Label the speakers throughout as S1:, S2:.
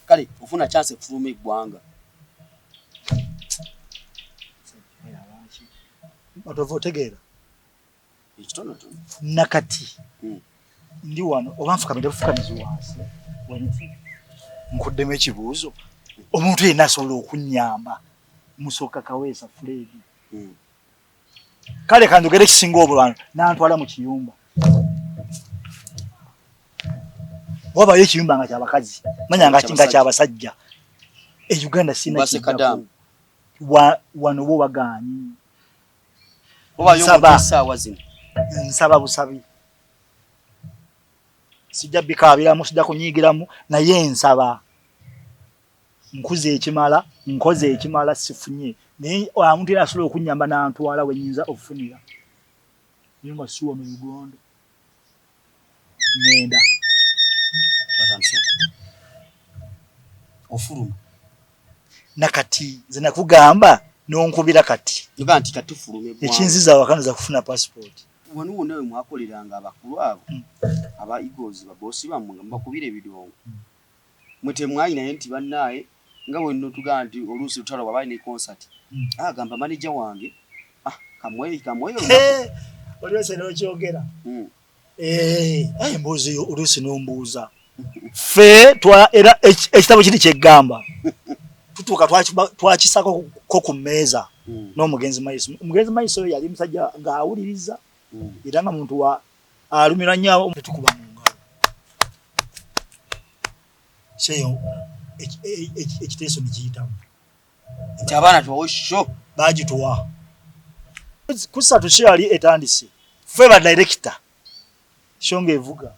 S1: Kale ufuna chance kufuluma eggwanga.
S2: Otova otegeera
S1: Ekitono tu
S2: nakati ndi wano oba nfukamire bufukamizi wansi nkuddemu ekibuuzo omuntu yenna asobola okunnyamba Musoke Kaweesa Fred kale kanjogera ekisinga obulwana n'antwala mu kiyumba wabayo ekiyumba nga kyabakazi manya nga kinga kyabasajja Uganda sina
S1: kadamu
S2: wano bo bagaanyi nsaba busabi sijja bikaabiramu sijja kunyiigiramu naye nsaba nkuze ekimala nkoze ekimala sifunye naye omuntu era asobola okunnyamba n'antwala we nnyinza okufunira naye nga siwa mu Uganda ngenda
S1: ofuluma
S2: nakati nze nakugamba n'onkubira kati
S1: yoga nti katufulume bwa
S2: ekinziza wakanaza kufuna passport
S1: wano wona we mwakoleranga abakulu abo aba Eagles babosi bamwe mbakubire bidongo mwete mwayina nti bannaye nga wenno tugamba nti oluusi Lutalo wabaye ne concert agamba manager wange kamwe
S2: oliose n'okyogera embuuzi yo oluusi n'ombuuza fe era ekitabo kiri kyeggamba tutuuka twakisako ko ku mmeeza n'omugenzi Maiso omugenzi Maiso yali musajja ng'awuliriza era nga muntu alumirwa nnyo tukuba mu ngalo seyo ekiteeso nikiyitamu
S1: nti abaana tuwawosho
S2: bagituwa kusatu kyali etandise fe ba director shonga evuga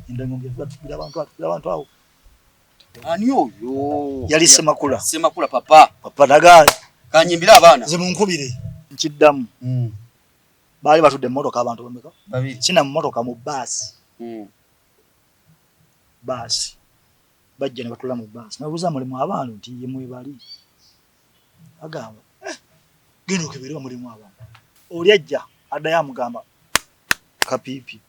S2: endango ngevuga tukira abantu awo
S1: ani oyo
S2: yali Semakula
S1: papa daga kanyimbira abaana
S2: ze munkubire nkiddamu bali batudde mmotoka abantu bameka
S1: babiri
S2: sina mmotoka mu baasi bajja ne batula mu baasi nabuuza mulimu abantu nti ye mwebali agamba genda okebere mulimu abantu oli ajja addayo amugamba kapiipi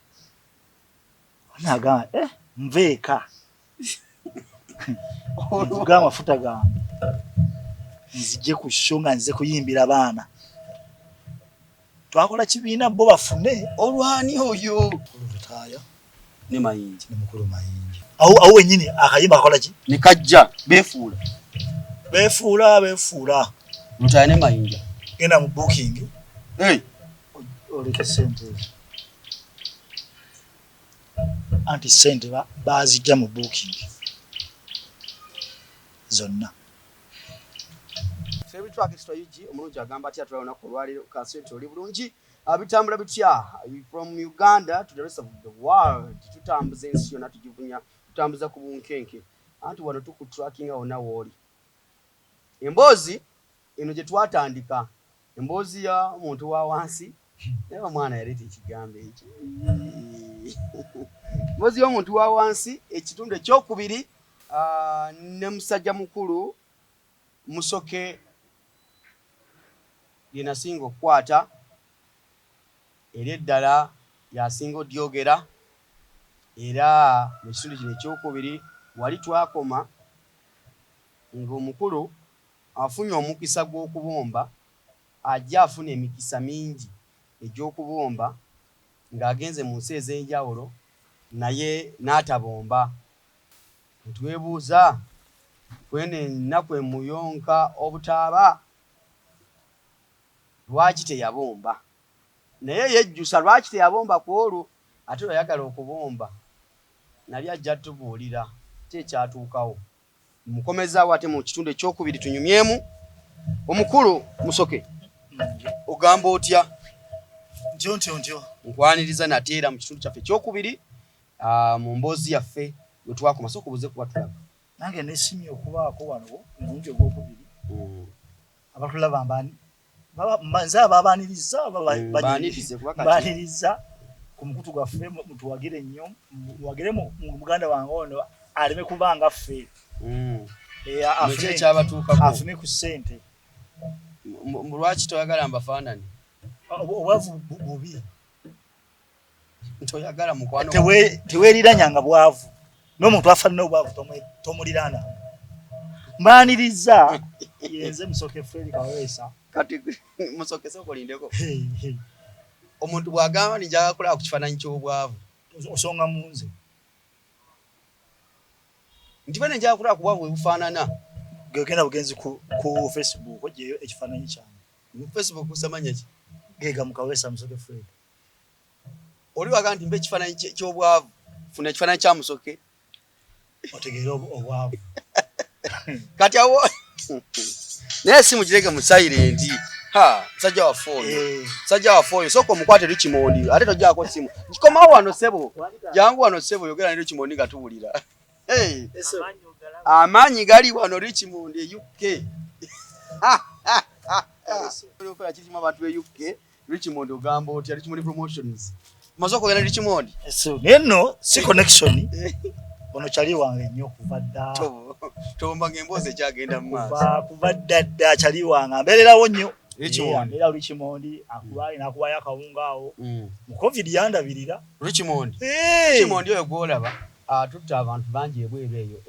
S2: anagamba nveeka nvuga amafuta gange nzije ku shonga nze kuyimbira abaana twakola kibiina bo bafune
S1: olwani oyo
S2: Lutaya
S1: ne mayinji
S2: ne mukulu mayinji awo wenyini akayimba akola ki
S1: ne kajja
S2: befuula
S1: Lutaya ne mayinji
S2: genda mu booking oleke Sente anti Sente bazijja mu booking zonna
S1: Favorite track is Toyiji omulungi agamba ati atwala onako olwaliro Sente oli bulungi abitambula bitya from Uganda to the rest of the world tutambuza ensi yonna tugivunya tutambuza ku bunkenke anti wano tukutracking awo woli emboozi eno gye twatandika emboozi ya omuntu wa wansi naye mwana yaleta ekigambo ekyo emboozi y'omuntu wa wansi ekitundu ekyokubiri ne musajja mukulu Musoke yenasinga okukwata era eddala yasinga odyogera era mu kitundu kino ekyokubiri wali twakoma ng'omukulu afunye omukisa gw'okubomba ajja afuna emikisa mingi egy'okubomba ng'agenze mu nsi ez'enjawulo naye n'atabomba twebuuza kwene ennaku emuyonka obutaaba lwaki teyabomba naye yejjusa lwaki teyabomba ku olwo ate oyagala okubomba nali ajja tubuulira kyekyatuukawo mukomezaawo ate mu kitundu ekyokubiri tunyumyemu omukulu Musoke ogamba otya
S2: ntyo
S1: nkwaniriza nate era mu kitundu kyaffe ekyokubiri mu mboozi yaffe we twakoma so okubuze kuba tulaba
S2: nange nesimye okubaako wano omulundi ogwokubiri abatulaba mbani nze ababaniriza baniriza ku mukutu gwaffe mutuwagire nnyo muwagire mu muganda wange ono aleme kubanga ffe afune ku Sente
S1: lwaki toyagala mbafaanani
S2: obwavu bubi
S1: toyagala mukwano
S2: teweeriranyanga bwavu n'omuntu afanana Obwavu tomulirana mbaniriza yenze Musoke Fred Kawesa
S1: kati Musoke soko lindeko omuntu bwagamba ninjaga kola ku kifaananyi ky'Obwavu
S2: osonga munze
S1: nti bane njaga kola ku Bwavu bufaanana
S2: genda bugenzi ku Facebook ojeyo ekifaananyi kyange
S1: mu Facebook usamanya ki
S2: gega Mukawesa Musoke Fred
S1: oli waga nti mbe ekifaananyi ky'Obwavu funa ekifaananyi kya Musoke
S2: otegeera Obwavu
S1: kati awo naye simu girege mu silent sajja wa phone sajja wa phone soko mukwate Richmond ate tojako simu kikoma wano sebo jangu wano sebo yogera ni Richmond gatubulira amanyi gali wano Richmond UK okola kirima abantu be UK Richmond ogambo oti Richmond promotions masoko yana Richmond
S2: neno si connection ono chali wange nnyo kuvadda
S1: tomba ngemboze kyagenda mu maaso
S2: kuvadda chali wange mbererawo nnyo era Richmond akubaye nakubaye akawunga awo mu covid yandabirira
S1: Richmond oyo gwolaba tutta abantu bangi ebweru eyo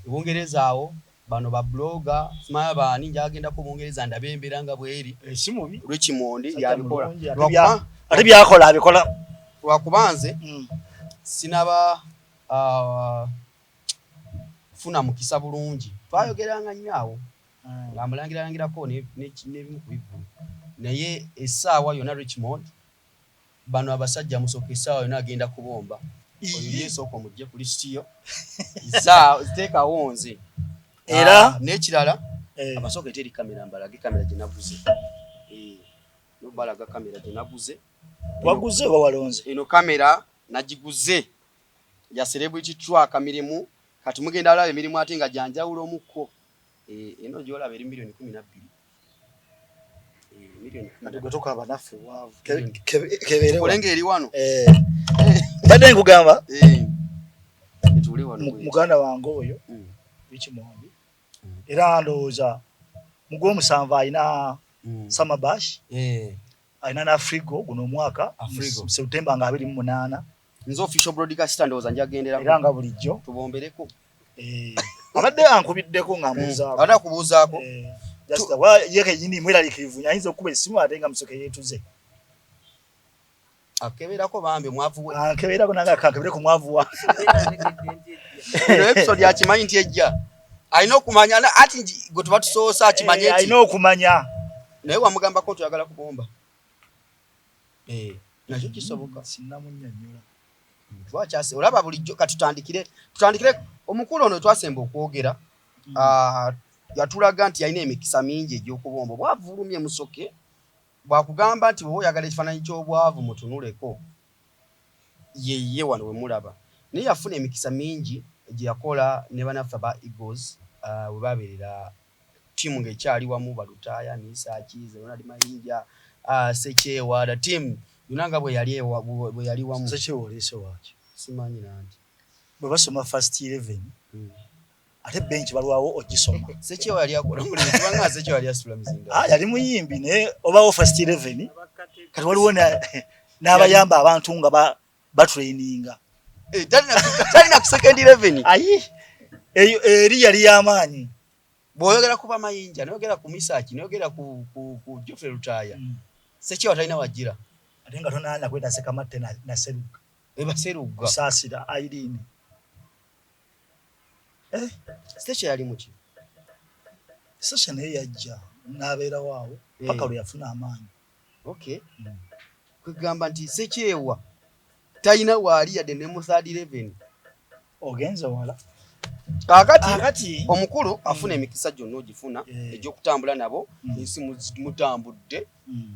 S1: ebungereza awo bano ba blogger smaya bani njagenda ku Bungereza ndabembera nga bweri
S2: simubi
S1: Richmond yabikola
S2: ate byakola abikola
S1: lwakubanze sinaba funa mukisa bulungi twayogeranga nnyo ng'amulangirangirako n'ebimu ku bivulu naye essaawa yonna Richmond bano abasajja Musoke essaawa yonna agenda kubomba oyo yeesooka omugye ku lisitiyo ziteekawo nze
S2: era
S1: n'ekirala Amasooka eteri kamera mbalage kamera gye naguze nobalaga kamera gye naguze
S2: waguze oba walonze
S1: eno kamera nagiguze ya celebrity truck mirimu kati mugenda alaba emirimu ate nga janjawulo omukko eno gyolaba eri milioni 12 milioni
S2: gotoka abanaffe Obwavu kebere
S1: kolenge eri wano
S2: badde nkugamba
S1: etuli wano
S2: muganda wange oyo Richmond era ndowooza mugwe musanva ayina summer bash ayina na frigo guno omwaka September nga 28
S1: nzo official broadcaster ndowooza njagendera
S2: era nga bulijjo
S1: tubombereko
S2: abadde ankubiddeko nga mbuuzaako
S1: ada kubuuzaako
S2: just wa yeke yini mweralikivu yinza okuba esimu ate nga Musoke yeetuze
S1: akeberako bambe mwavu we
S2: akeberako nanga kakebere ku mwavu wa
S1: eno episode ya kimanyi nti ejja ayina okumanya ati gwe tubatusoosa akimanye nti
S2: ayina okumanya
S1: naye wamugambako tuyagala kubomba nakyo kisoboka
S2: sinnamunnyonnyola
S1: twakyase olaba bulijjo katutandikire omukulu ono twasemba okwogera yatulaga nti yalina emikisa mingi egy'okubomba bwavulumye Musoke bwakugamba nti wowe oyagala ekifaananyi ky'Obwavu mutunuleko ye wano we mulaba naye yafuna emikisa mingi gye yakola ne banaffe ba Eagles we babeerera tiimu ng'ekyali wamu Lutaya Nisakize Ronald Mayinja Sekyewa tiimu yonanga bwe yali wamu
S2: Sekyewa olese waki
S1: simanyi nanti
S2: bwe basoma first 11 ate bench balwawo ogisoma
S1: Sekyewa yali akola mulimu kubanga Sekyewa yali asula mizinga
S2: yali muyimbi ne obawo first 11 kati waliwo n'abayamba abantu nga batraininga
S1: talina ku second 11
S2: ayi eyo eri yali y'amaanyi
S1: bw'oyogera kuba Mayinja n'oyogera ku Misaki n'oyogera ku Geoffrey Lutaya Sekyewa talina wajjira
S2: ate nga tonaanya kweta Sekamatte na Seruga
S1: Seruga
S2: kusaasira Irene
S1: Sekyewa yali muki
S2: Sekyewa naye yajja n'abeera waawo paka lwe yafuna amaanyi
S1: okay kwegamba nti Sekyewa talina waali yadde ne mu third 11
S2: ogenze wala
S1: kakati omukulu afuna emikisa gyonna ogifuna egy'okutambula nabo ensi mutambudde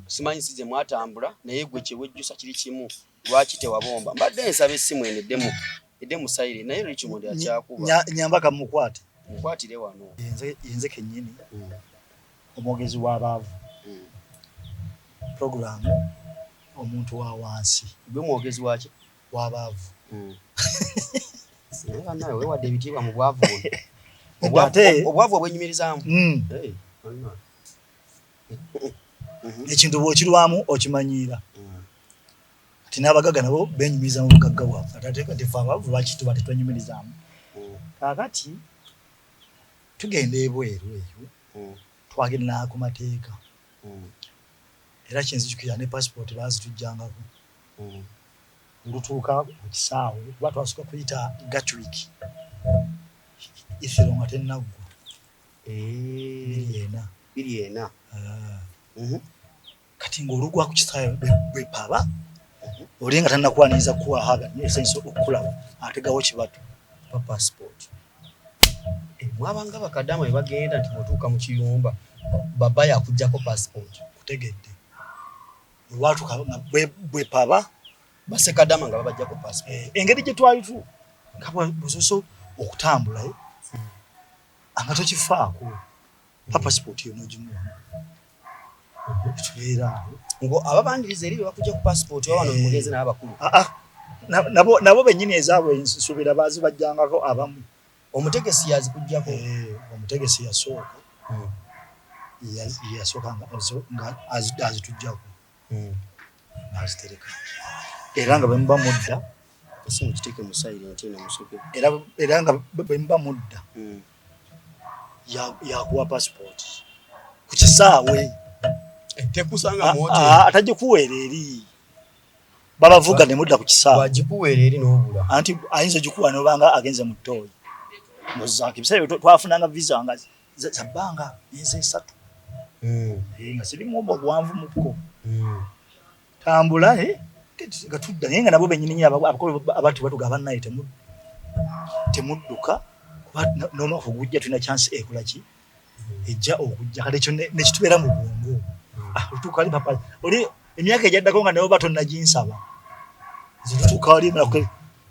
S1: simanyi si gye mwatambula naye gwe kyewejjusa kiri kimu lwaki tewabomba mbadde nsaba essimu eno edde mu sayire naye Richmond akyakuba
S2: nyambaka
S1: mukwatire wano
S2: yenze kennyini omwogezi w'Abaavu programu omuntu wa wansi
S1: gwe mwogezi waki
S2: w'Abaavu
S1: naye weewadde ebitiibwa mu Bwavu Obwavu obwenyumirizaamu
S2: ekintu bw'okirwamu okimanyiira kati n'abagagga nabo benyumiriza mu bugagga bwaffe ate kati ffe abavu lwaki tuba tetwenyumirizaamu kaakati tugenda ebweru eyo twagenda ku mateeka era kyenzijukira ne passport baazitujjangako lutuuka ku kisaawe kuba twasooka kuyita Gatwick Ifiro nga tennaggwa biri ena kati ng'olugwa ku kisaawe bwe paba oli nga tannakwaniriza kuwahaga esanyusa okukulaba ategawo kibatu pa passport
S1: mwabanga bakadama bwe bagenda nti bw'otuuka mu kiyumba baba yakuggyako passport
S2: kutegedde olwatuuka bwe paba
S1: basekadama nga babaggyako passport
S2: engeri gye twali tu nga bw'osoose okutambula nga tokifaako pa passport yo n'ogimuwa tubeera
S1: ngo ababandiriza eri bakujja ku passport wano mugenzi n'abakulu
S2: nabo bennyini ezaabwe nsuubira baazibajjangako abamu
S1: omutegesi yazikujjako
S2: omutegesi yasooka yasooka nga azitujjako n'azitereka era nga bwe muba mudda
S1: esimukiteeke mu silent eno musoke
S2: era nga bwe muba mudda yakuwa passport ku kisaawe
S1: tekusanga mu
S2: atagikuweera eri babavuga ne mudda ku kisaawe
S1: wagikuweera eri n'obula
S2: anti ayinza ogikuwa n'obanga agenze mu ttooyi muzaako ebiseera twafunanga visa nga za bbanga myezi 3 nga sirimu obuwanvu mukko tambula nga tudda naye nga nabo bennyini abakolo abatu batuga bannaye temudduka kuba n'omwaka ogujja tulina chance ekola ki ejja okujja kale ekyo nekitubeera mu bwongo lutuuka ali papa oli emyaka egyaddako nga nayo batonnaginsaba zituuka wali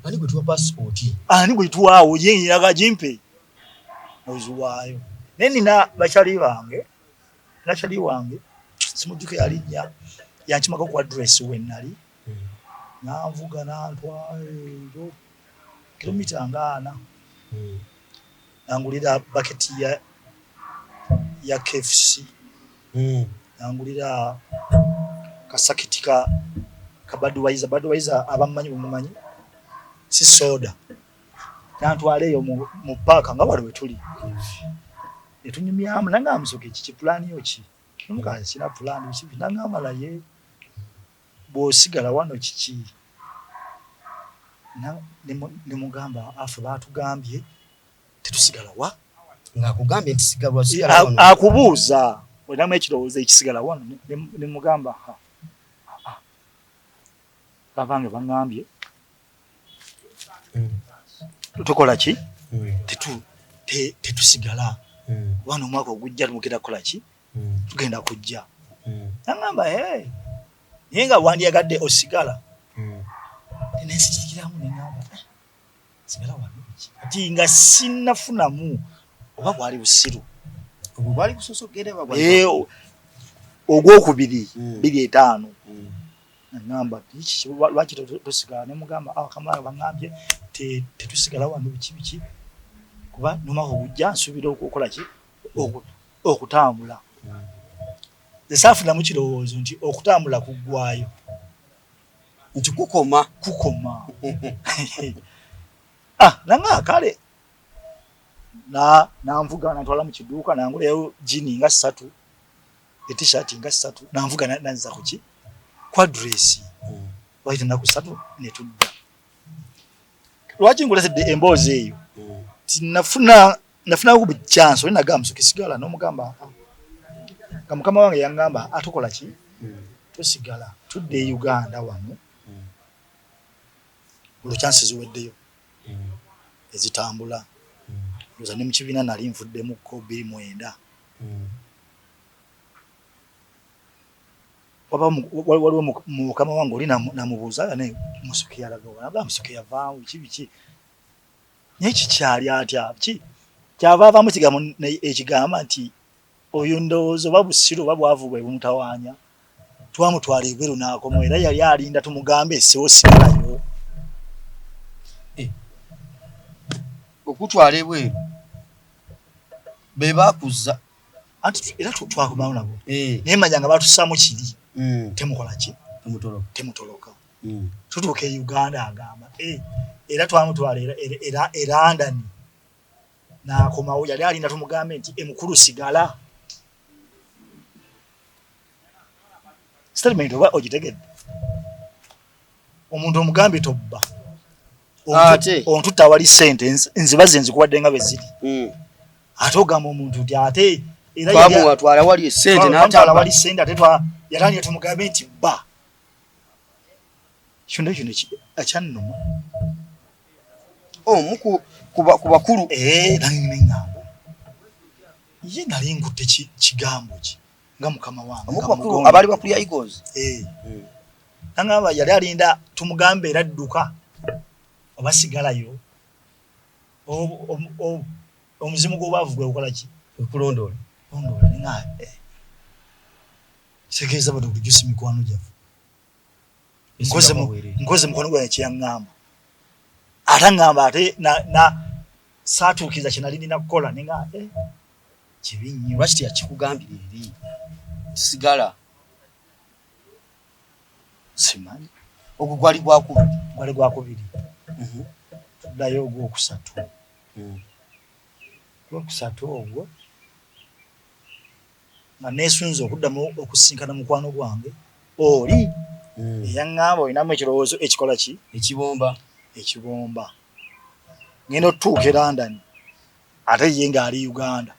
S1: ani gwe tuwa passport
S2: ani gwe tuwaawo yenyiraga gimpe oziwaayo naye nina bakyali wange simujjuke yalinnya yankimako ku address we nali nanvuga nantwayo kilomita nga 4 nangulira baketi ya KFC nangulira kasaketi ka Budweiser abamanyi bumumanyi si soda nantwala eyo mu paaka nga waliwe tuli etunyumyamu nanga Musoke kiki pulani yo ki numukazi kina pulani kibi nanga amalaye bw'osigala wano kiki ne mugamba afe baatugambye tetusigala wa
S1: ng'akugambye nti sigala wano
S2: akubuuza wenamu ekirowoozo ekisigala wano ne mugamba babange baŋŋambye tukola ki tetusigala wano omwaka ogujja tumugenda kukola ki tugenda kujja naŋŋamba naye nga wandyagadde osigala nensitikiramu neŋŋamba sigala wano ati nga sinnafunamu oba bwali busiru
S1: obwo bwali busosogere
S2: ogwokubiri 25 naŋŋamba lwaki tosigala ne mugamba kamala baŋŋambye tetusigala wano biki kuba nomwaka ogujja nsuubira okukola ki okutambula esaafunamu kirowoozo nti okutambula kuggwayo
S1: nti kukoma
S2: nanga kale nanvuga nantwala mu kiduuka nangulayo jini nga 3 t-shirt nga 3 nanvuga nanza kuki kwa dress waita naku 3 netudda lwaki ngulesedde emboozi eyo nafuna ku chance oli nagamba Musoke sigala n'omugamba mukama wange yangamba atukola ki tosigala tudde Uganda wano olwo chance ziweddeyo ezitambula loza ne mu kibiina nali nvuddemukko 29 waliwo mukama wange oli namubuuza ne Musoke yalagawa nagamba Musoke yavaawo kibiki naye kikyali atya kyava avaamu ekigambo ekigamba nti oyo ndowooza oba busiru oba bwavu bwe bumutawaanya twamutwala ebweru n'akoma era yali alinda tumugambe esiwo sigalayo
S1: okutwala ebweru be baakuzza
S2: anti era twakomawo nabo naye manya nga batussaamu kiri temukola ki temutoloka tutuuke Uganda agamba era twamutwala era London n'akomawo yali alinda tumugambe nti emukulu sigala statement oba ogitegedde omuntu omugambe tobba
S1: ate
S2: ontuta awali ssente nzibaze nzikuwadde nga bwe ziri ate ogamba omuntu nti ate era
S1: twamutwala wali ssente n'atala
S2: wali ssente ate yali alinda tumugambe nti bba kino akyannuma
S1: muku kubakulu
S2: nangamba ye nali ngutte kigambo ki nga mukama wange
S1: bakulu abali bakulya Eagles
S2: nangamba yali alinda tumugambe era dduka oba sigalayo omuzimu gw'obwavu gwe ukola ki
S1: okulondola
S2: nga kitegeeza bado bulijjo si mikwano gyaffe nkoze mukono gwange kyeyaŋŋamba ate aŋŋamba ate saatuukiza kye nali nina kukola nenga kibi nnyo
S1: lwaki teyakikugambira eri sigala
S2: simanyi
S1: ogwo gwali
S2: gwakubiri tuddayo ogwokusatu ogwo nga neesunza okuddamu okusinkana mukwano gwange oli eyaŋŋamba olinamu ekirowoozo ekikola ki ekibomba ngenda otutuuka e London ate ye ng'ali Uganda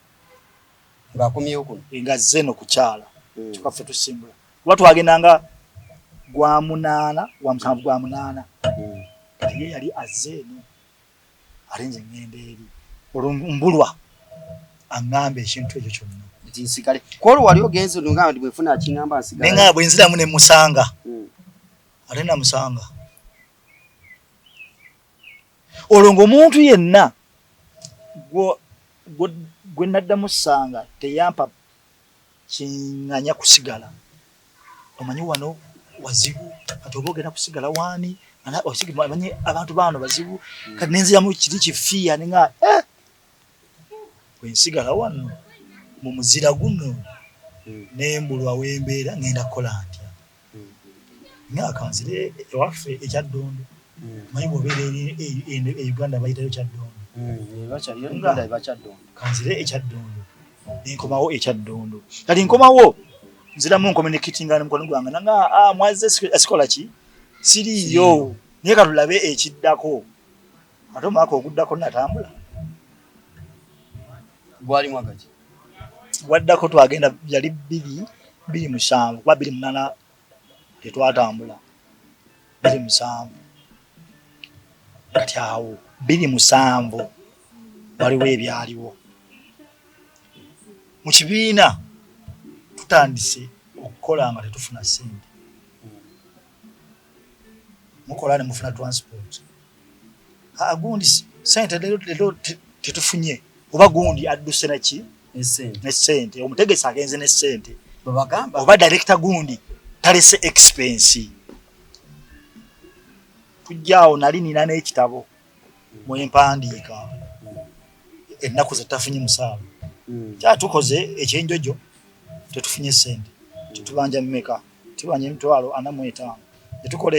S1: ng'akomyewo kuno
S2: nga azze no kukyala kyokaffe tusimbula kuba twagendanga gwa musanvu gwa munaana kati ye yali azze eno ate nze ŋŋenda eri olwo mbulwa aŋŋamba ekintu ekyo kyonna
S1: nti nsigale kwolwo wali ogenze nongamba nti bwefuna akiŋŋamba nsigale
S2: neŋŋamba bwe nziramu ne musanga ate namusanga olwo ng'omuntu yenna gwe naddamu ssanga teyampa kiŋŋanya kusigala omanyi wano wazibu kati oba ogenda kusigala waani omanyi abantu baano bazibu kati nenziramu kiri kifiya nenga bwe nsigala wano mu muzira guno nembulwa wembeera ngenda kukola ntya nga kanzire ewaffe ekyaddondo manyi bwobeera e Uganda bayitayo kyaddondo kanzire ekyaddondo nenkomawo ekyaddondo kati nkomawo nziramu nkomunikatinga n'omukono gwange nanga mwaze esikola ki siriiyo naye katulabe ekiddako ate omwaka oguddako natambula
S1: gwali mwagaki
S2: waddako twagenda yali 27 kuba 28 tetwatambula 27 kati awo 27 waliwo ebyaliwo mu kibiina tutandise okukola nga tetufuna ssente mukola ne mufuna transport gundi ssente lero tetufunye oba gundi adduse naki n'essente omutegesi agenze n'essente oba director gundi talese expense tujjaawo nali nina n'ekitabo mwempandiika ennaku zetafunye musaala kyatukoze ekyenjojo tetufunye ssente tetubanja mmeka tubanja emitwalo 45 tetukola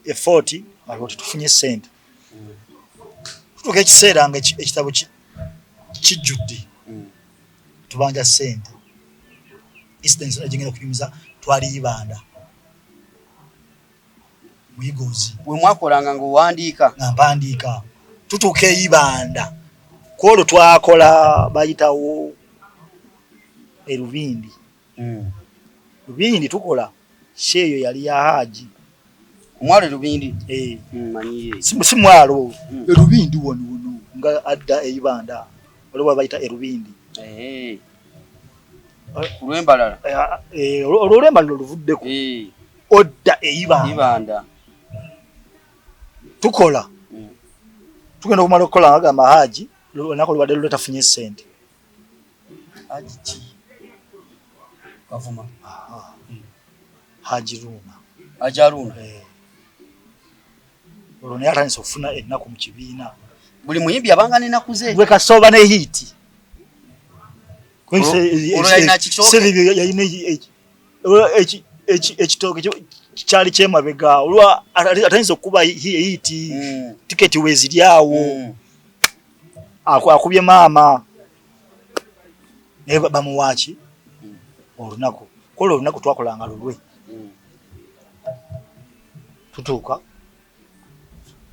S2: e40 nga tetufunye ssente tutuuka ekiseera nga ekitabo kijjudde tubanja ssente incidence egenda okunyumiza twali ibanda muyigozi
S1: bwe mwakolanga ng'owandiika
S2: nga mpandiika tutuuka eyibanda kwolwo twakola bayitawo erubindi Lubindi tukola sheeyo yali ya haji
S1: omwalo Lubindi
S2: manyiye si mwalo Lubindi wono nga adda eyibanda waliwo bayita Lubindi
S1: kulwembalala
S2: olwembalala luvuddeko odda eyibanda tukola tugenda okumala okukola agamba haji lunaku lubadde lutafunye ssente
S1: haji kavuma
S2: Haji Runa
S1: ajaruna
S2: olwo naye atandise okufuna ennaku mu kibiina
S1: buli muyimbi abanga n'ennaku ze
S2: bwe kasooba ne hiti
S1: olwo yalina kitoke
S2: yalina ekitooke kichali kyemabega olwa atayinza okuba hiti tiketi weziryawo akubye maama naye bamuwaaki olunaku kola olunaku twakolanga lulwe tutuuka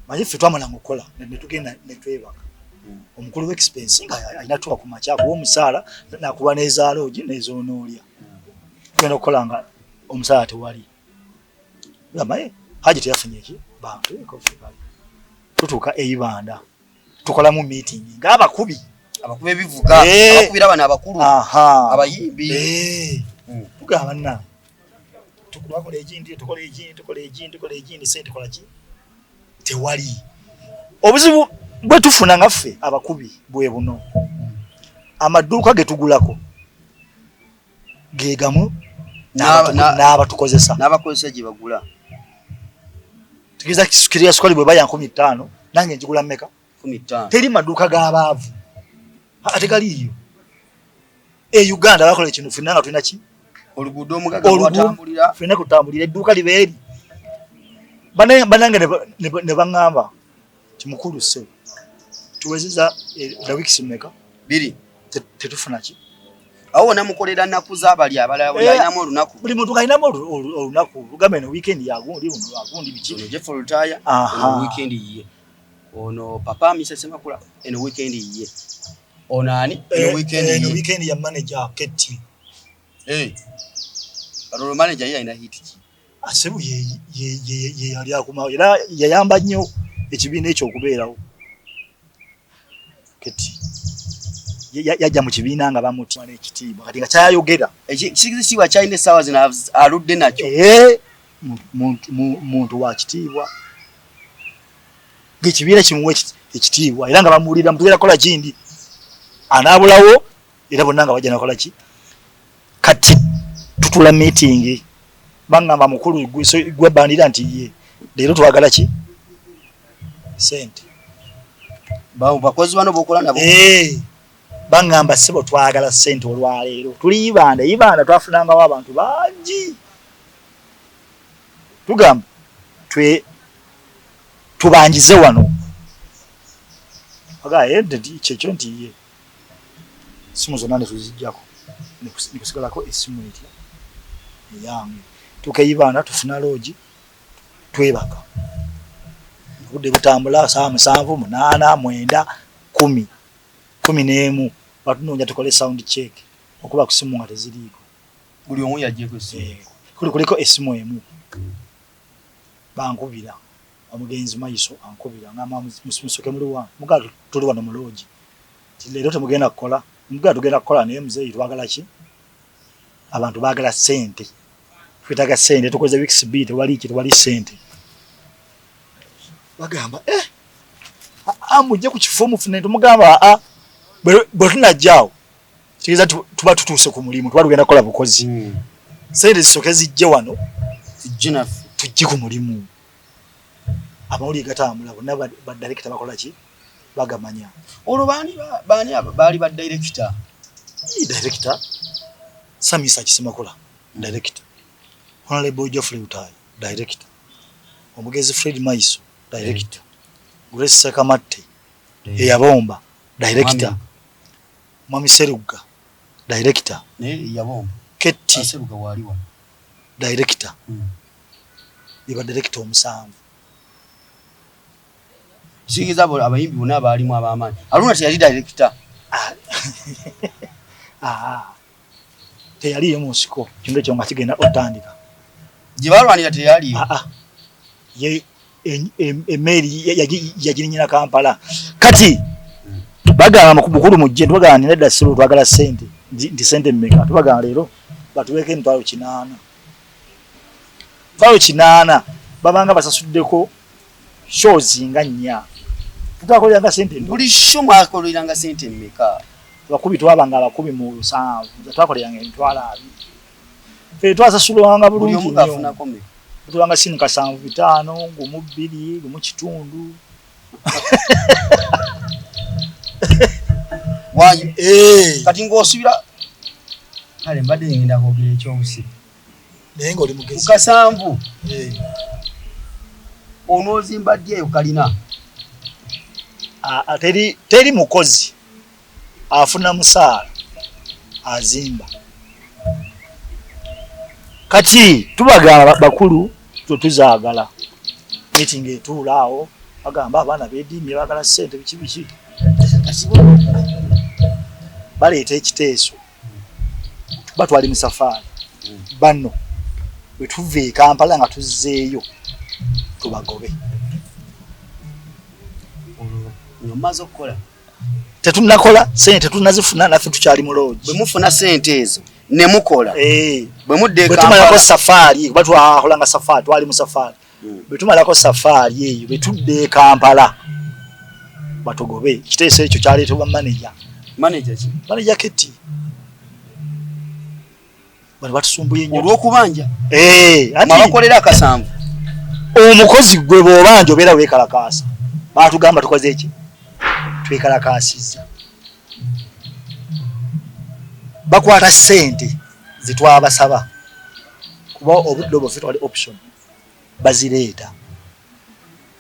S2: manyi ffe twamalanga okukola netugenda netwebaka omukulu w'expense nga alina tuba ku makya akuwa omusaala nakuwa n'ezaaloogi n'ezoonoolya tugenda okukolanga omusaala tewali gamba haji teyafunye eki bantu ekofibali tutuuka eyibanda tukolamu meeting ng'abakubi
S1: ebivuga abakubira bana abakulu abayimbi tugamba nna tukola ekintu tukola ekintu sente kola ki tewali obuzibu bwe tufuna ngaffe abakubi bwe buno amaduuka ge tugulako ge gamu n'abatukozesa gye bagula
S2: tugiza kiriya sukali bwe baya 15 nange njigula mmeka
S1: 15
S2: teri maduuka g'abaavu ate galiyo Uganda bakola ekintu ffenna nga tulina ki
S1: oluguudo omugaga watambulira
S2: ffenna kutambulira edduuka libeeri banange ne baŋŋamba timukulu ssebo tuwezeza the weeks mmeka
S1: 2
S2: tetufuna ki
S1: awo wona mukolera nnaku z'abali abalala balinamu olunaku
S2: buli muntu alinamu olunaku lugambe no weekend yagundi buno agundi biki
S1: ono Jeff Lutaya ono weekend yiye ono papa Mrs Makula eno weekend yiye ono ani eno weekend
S2: ya manager Ketty
S1: alo manager yeye ina hit ki
S2: asebu ye yali akuma era yayamba nnyo ekibiina ekyo okubeerawo Ketty yajja mu kibiina nga bamuti ekitiibwa kati nga kyayogera
S1: ekisiwa kyalina essaawa zino aludde nakyo
S2: muntu wa kitiibwa ng'ekibiina kimuwa ekitiibwa era nga bamuwulira mutugenda kola kindi anaabulawo era bonna nga bajja nakola ki kati tutula meeting baŋŋamba mukulu gwe bandira nti ye leero twagala ki sente
S1: bakozi bano bokola nabo
S2: baŋŋamba ssebo twagala sente olwaleero tuli ibanda twafunangawo abantu bangi tugamba tubanjize wano agaye kyekyo nti ye simu zonna ne tuzijjako nekusigalako essimu etya eyange tukeyibanda tufuna loogi twebaka obudde butambula saa 7 8 9 10 11 batunoonya tukole sound check okuba ku simu nga teziriiko
S1: buli omu yajjeko essimu
S2: kuliko essimu emu bankubira omugenzi Maiso ankubira ngamba Musoke muliwa mugalu tuli wano mu loogi leero temugenda kukola mugalu tugenda kukola naye muzeeyi twagala ki abantu baagala sente twetaaga sente tukoze weeks b tewali sente bagamba mujje ku kifo mufune tumugamba bwe tunajjaawo kigeza tuba tutuuse ku mulimu tuba tugenda kukola bukozi sente zisoke zijje wano tujje ku mulimu abawuli gatambula bonna badirekita bakola ki bagamanya
S1: olwo baali badirekita
S2: director Samisa Kisimakula director Honorable Geoffrey Lutaya director omugezi Fred Maiso director Grace Sekamatte eyabomba director Mwami Seruga director
S1: yabomba
S2: Ketty
S1: Seruga waliwa
S2: director iba director omusanvu
S1: sigiza abayimbi bonna baalimu ab'amaanyi aluna teyali director
S2: teyaliyo mu nsiko kintu ekyo nga kigenda otandika
S1: gye balwanira teyaliyo
S2: ye email yagirinyira Kampala kati bagamba mukulu mujje tubagana nedda siro twagala sente ndi sente mmeka tubagana leero batuweke $8,000 $8,000 babanga basasuddeko shows nga nnya tutakolera nga sente
S1: buli show mwakolera sente mmeka
S2: bakubi twabanga abakubi mu 7 twakolera nga $2,000 fe twasasulwanga bulungi
S1: buli omugafuna kome
S2: tulanga simu ka 7,5 ngumu 2 gumu kitundu
S1: wayi kati ng'osubira kale mbadde ngenda kwogera ekyobusibe
S2: nengo oli mugezi
S1: Kasambu onozimba dye ukalina
S2: teri mukozi afuna musaala azimba kati tubagamba bakulu tuzaagala meeting etulaawo bagamba abaana beedimye bagala sente biki baleeta ekiteeso batwali mu safaari banno bwe tuva e Kampala nga tuzzeeyo tubagobe
S1: nomaze okukola
S2: tetunakola sente tetunazifuna naffe tukyali mu lodge
S1: bwe mufuna sente ezo ne mukola bwe mudde
S2: bwe tumalako safaari kuba twakolanga safaari twali mu safaari bwe tumalako safaari eyo bwe tudde e Kampala batugobe ekiteeso ekyo kyaleetebwa manager Keti bano batusumbuye nnyo
S1: olw'okubanja
S2: abakolera
S1: akasambu
S2: omukozi gwe bw'obanja obeera weekalakaasa baatugamba tukoze eki twekalakaasizza bakwata sente zitwabasaba kuba obudde obwo ffe twali option bazireeta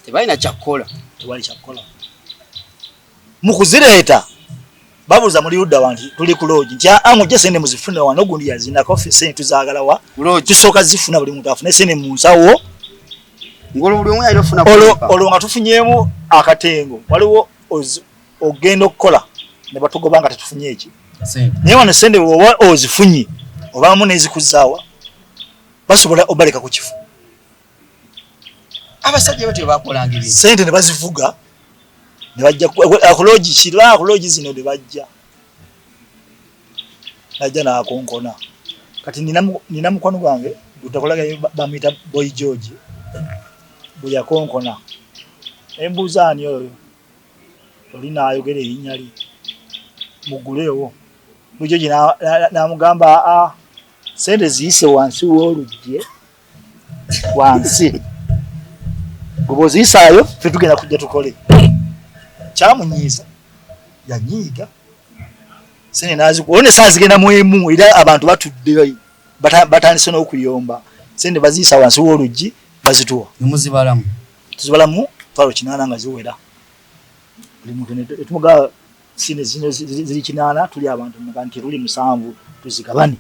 S1: tebalina kyakkola
S2: tewali kyakkola mu kuzireeta babuuza muri ludda wanti tuli ku lodge nti mujje sente muzifune wano gundi yazinako ffe sente tuzaagala wa tusooka zifuna buli muntu afune sente mu nsawo
S1: ngolo buli omu yalina ofuna
S2: olwo nga tufunyeemu akatengo waliwo ogenda okukola ne batugoba nga tetufunye eki naye wano sente oba ozifunye obaamu n'ezikuzaawa basobola obaleka ku kifu
S1: abasajja batyo bakolanga ebintu
S2: sente ne bazivuga ne bajja akulogi kirwa akulogi zino ne bajja najja n'akonkona kati nina mukwano gwange gutakolaga bamuyita Boy George bwe yakonkona embuuza ani oyo oli naayogera erinnya lye muguleewo Boy George n'amugamba sente ziyise wansi w'olugye wansi bwe ziyisaayo ffe tugenda kujja tukole kyamunyiiza yanyiiga sente nazikuwa one saa zigenda mu emu era abantu batudde batandise n'okuyomba sente baziyisa wansi w'oluggi bazituwa
S1: nemuzibalamu
S2: tuzibalamu twalo 8 nga ziwera buli muntu etumuga sente zino ziri 8 tuli abantu nti tuli 7 tuzigabane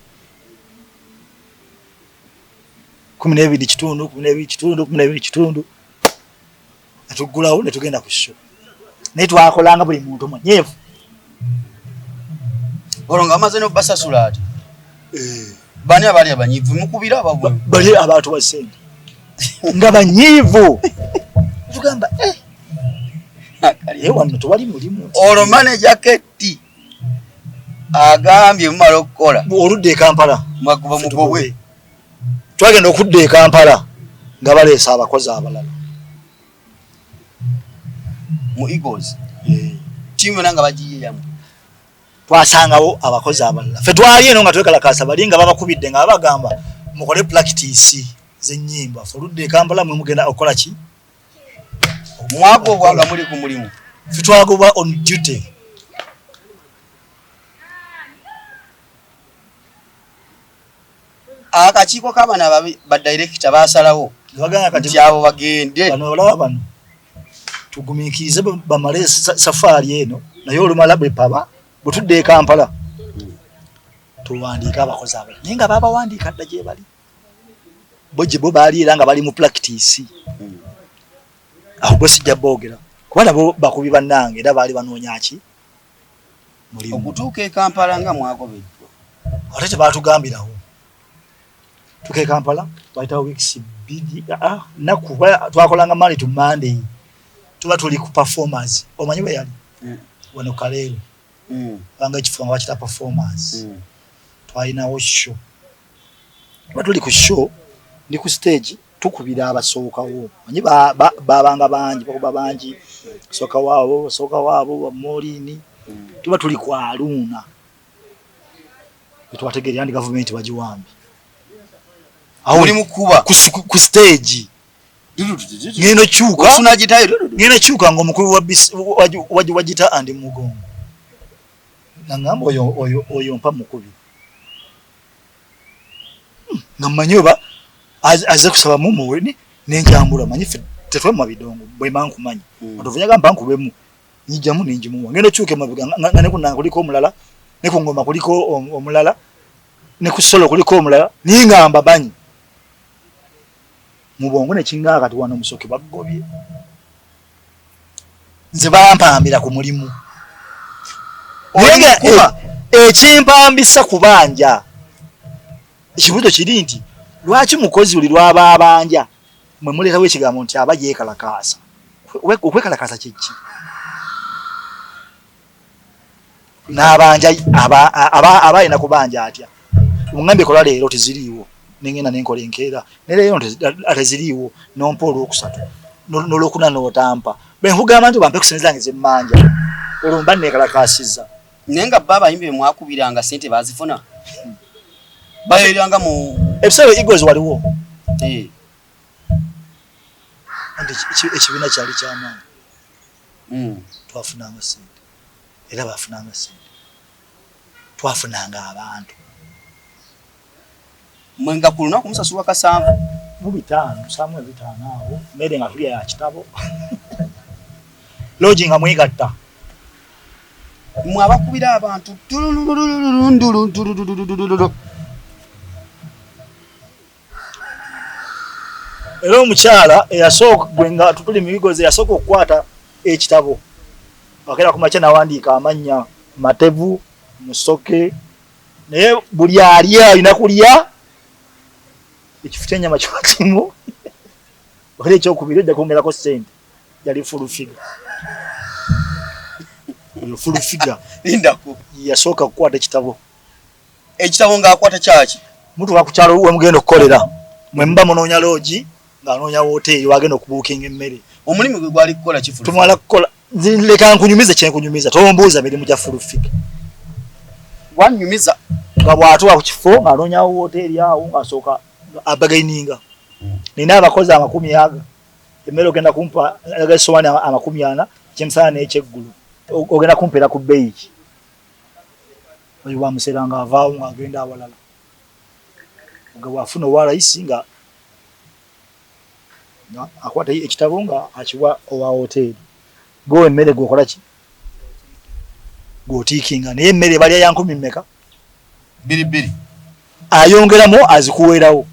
S2: 12 netugulawo netugenda ku show naye twakolanga buli muntu mwenyeevu
S1: olwo nga amaze n'obasasula ati bani abali abanyiivu mukubira abagwe
S2: bali abantu basente nga banyiivu tugamba wano tewali mulimu
S1: olwo manager Keti agambye mumala okukola
S2: oludde e Kampala
S1: mwakuba mugobwe
S2: twagenda okudda e Kampala nga baleesa abakozi abalala
S1: mu Eagles tiimu nanga bagiyeyamu
S2: twasangawo abakozi abalala ffe twali eno nga twekalakaasa bali nga babakubidde nga babagamba mukole practice z'ennyimba ffe oludde e Kampala mwe mugenda okukola ki
S1: mwagobwanga muli ku mulimu
S2: ffe twagobwa on duty
S1: akakiiko k'abaana ba director basalawo nti abo bagende
S2: bano olaba bano tugumiikirize bamale safaari eno naye olumala bwe paba bwe tudde e Kampala tuwandiika abakozi abalala naye nga babawandiika dda gye bali bo gye bo baali era nga bali mu practice aho bwe sijja boogera kuba nabo bakubi bannange era baali banoonya ki mulimu
S1: okutuuka e Kampala nga mwagobeddwa
S2: ate tebaatugambirawo tuka e Kampala bayitawo weeks bbiri naku twakolanga Monday to Monday tuba tuli ku performance omanyi bwe yali wano Kaleero banga ekifo nga bakita performance twalinawo show tuba tuli ku show ndi ku stage tukubira abasookawo manyi babanga bangi bakuba bangi sooka waabo Molini tuba tuli ku Aruna twategeera andi government bagiwambi aho
S1: oli mukuba
S2: ku stage ngeno chuka ng'omukulu wagita andi mugongo nangamba oyo mpa mukubi ngamanyoba aze kusaba mumuwe nenjambula manyi tetwe mu bidongo bwe mankumanyi otovunya gamba nkubemu nyijamu ninjimu ngene chuke mabiga ngane kuna kuliko omulala ne ku ngoma kuliko omulala ne ku solo kuliko omulala ningamba banyi mubongo ne kinga kati wana Musoke bagobye nze bampambira ku mulimu nenge ekimpambisa kubanja ekibuto kiri nti lwaki mukozi uli lwaba abanja mwe muletawo ekigambo nti aba yekalakasa okwekalakasa kyeki n'abanja aba ina kubanja atya ungambe kola leero teziriiwo nengena nenkola enkeera neleero ateziriiwo nompa olwokusatu nolokuna notampa benvugamba nti bampe kusinzange zemmanja olumba nekalakasiza
S1: nenga baba yimbe mwakubiranga sente bazifuna bayiranga mu
S2: episode Eagles waliwo andi ekibina kyali kyamaanyi twafunanga sente era bafunanga sente twafunanga abantu
S1: mwenga kuluna kumusasula kasanvu
S2: mu bitano samwe bitano awo mede nga tuli ya kitabo lodging amwegatta
S1: mwabakubira abantu
S2: era omukyala eyasooka gwenga tutuli mu Eagles eyasooka okukwata ekitabo akera ku makya nawandiika amannya Matevu Musoke naye buli alya alina kulya ekifuta ennyama kimu oli ekyokubiri ojja kwongerako sente yali full figure full figure
S1: lindako
S2: yasooka kukwata ekitabo
S1: ng'akwata kyaki
S2: mutuuka ku kyalo we mugenda okukolera mwe muba munoonya loogi ng'anoonya woteeri wagenda okubuukinga emmere
S1: omulimu gwe gwali kukola kifulu
S2: tumala kukola leka nkunyumize kyenkunyumiza tombuuza mirimu gya full figure
S1: wanyumiza
S2: nga bw'atuuka ku kifo ng'anoonya woteeri awo ng'asooka abagaininga nina abakozi 100 emmere ogenda kumpa agasowaani 40 kyemisana n'ekyeggulu ogenda kumpeera ku bbeeyi oyo bwamuseera ng'avaawo ng'agenda awalala nga bw'afuna owa layisi nga akwata ekitabo nga akiwa owa hoteeri gwe emmere gwokola ki gwotiikinga naye emmere balya ya 10 mmeka
S1: 2
S2: ayongeramu azikuweerawo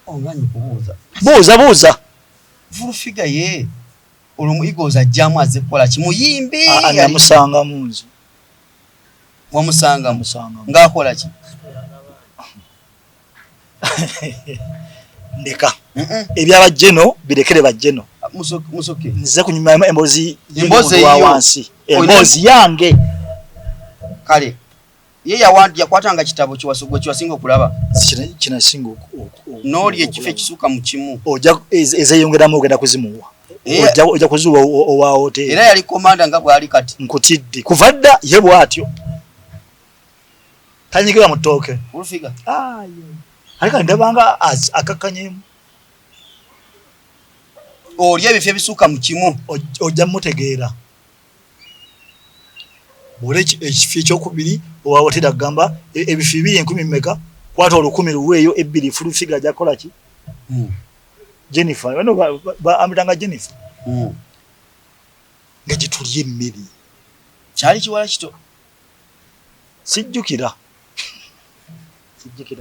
S1: onganyi kubuuza
S2: buuza
S1: full figure ye olumu Eagles ajjamu azze kukola kimuyimbi
S2: namusanga munzi
S1: wamusanga ng'akola ki
S2: ndeka ebyabajjeno birekere bajjeno
S1: Musoke
S2: nze kunyuma embozi
S1: wa
S2: wansi embozi yange
S1: kale ye yakwatanga kitabo kiwasinga okulaba
S2: kina singa
S1: n'oli ekifo ekisuuka mu kimu
S2: ojja ezeyongeramu ogenda kuzimuwa ojja kuzuwa owa hoteeri
S1: era yali komanda nga bw'ali kati
S2: nkutidde kuva dda ye bw'atyo tanyigira mu ttooke
S1: olufiga
S2: alika ndabanga akakkanyemu
S1: oli ebifo ebisuuka mu kimu
S2: ojja mutegeera bw'ola ekifo ekyokubiri owa hoteeri agamba ebifo 10 mmeka kwata 10 luweeyo 2 full figure ajja kukola ki Jennifer bano amutanga Jennifer nga gitulye emmere
S1: kyali kiwala kito
S2: sijjukira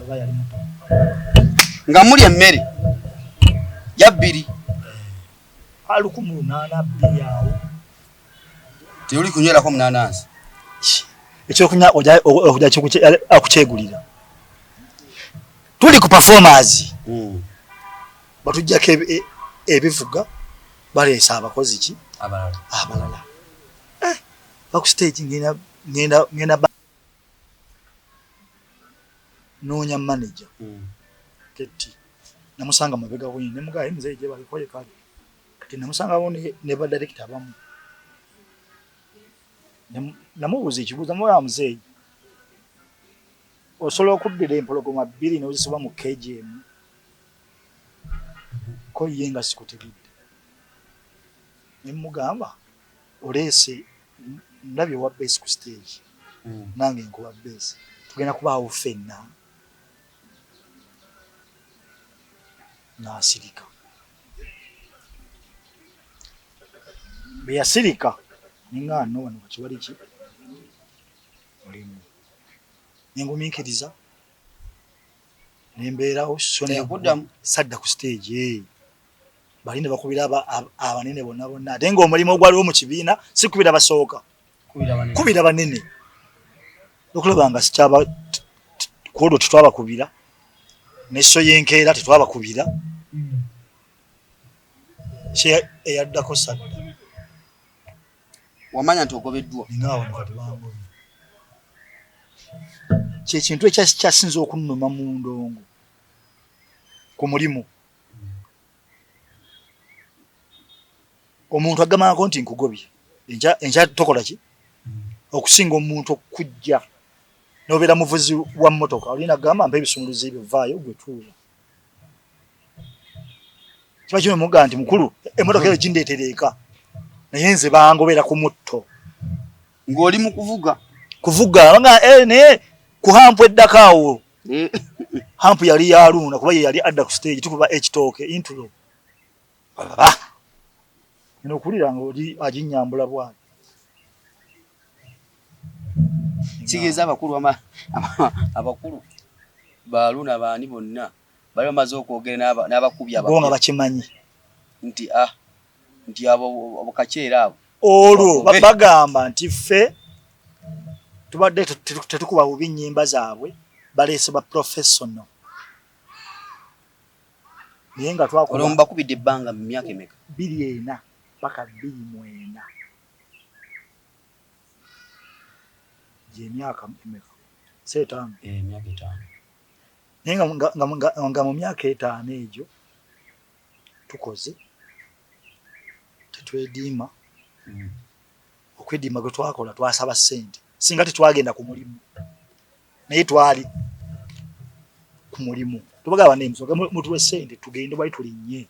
S2: bayali muto
S1: nga muli emmere ya 2
S2: 18 awo
S1: teuli kunywerako munanansi
S2: ekyokunya ojja akukyegulira tuli ku performers batujjako ebivuga baleesa abakozi ki abalala baku stage ngenda noonya manager keti namusanga mabega wenyi nemugaye muzee je balikoye kale kati namusanga wone ne ba director bamu namubuuza ekibuuzo moya muzee osobola okuddira empologoma 2 n'ozisiba mu KGM ko yenga sikutegedde nemugamba oleese ndabye wa base ku stage nange nkuba base tugenda kubaawo ffenna n'asirika. Bwe yasirika ninga no wano kiwali ki mulimu nengumiikiriza nembeerawo sadda ku stage balinde bakubira abanene bonna bonna ate ng'omulimu ogwaliwo mu kibiina si kubira basooka kubira banene okulaba nga sikyaba kuolwo tetwabakubira nesso yenkeera tetwabakubira kye eyaddako sadda
S1: wamanya nti ogobeddwa
S2: ngaawo kati bangobye kyekintu ekyasinza okunnuma mu ndongo ku mulimu omuntu agamako nti nkugobye enkya tokola ki okusinga omuntu okujja nobeera muvuzi wa mmotoka olina gamba mpa ebisumuluzo ebyo vaayo gwe tuula kiba kino muga nti mukulu emmotoka eyo gindeetereeka naye nze bangobeera ku mutto
S1: ng'oli mu
S2: kuvuga naye ku hampu eddako awo hampu yali yaluuna kuba ye yali adda ku stage tukuba ekitooke intulo ino okulira nga oli aginyambula bwati
S1: kigeza abakulu baluuna baani bonna bali bamaze okwogera n'abakubi
S2: bo nga bakimanyi
S1: nti abo kakyera abo
S2: olwo bagamba nti ffe tubadde tetukuba bubi nnyimba zaabwe baleese ba professional naye nga twakola
S1: olwo mubakubidde ebbanga mu myaka emeka
S2: 24 paka 29 gy'emyaka emeka seetaano
S1: emyaka 5
S2: naye nga mu myaka 5 egyo tukoze tetwediima okwediima gwe twakola twasaba ssente singa tetwagenda ku mulimu naye twali ku mulimu tubagaba nemusoga mutuwe ssente tugende bwali tulinnye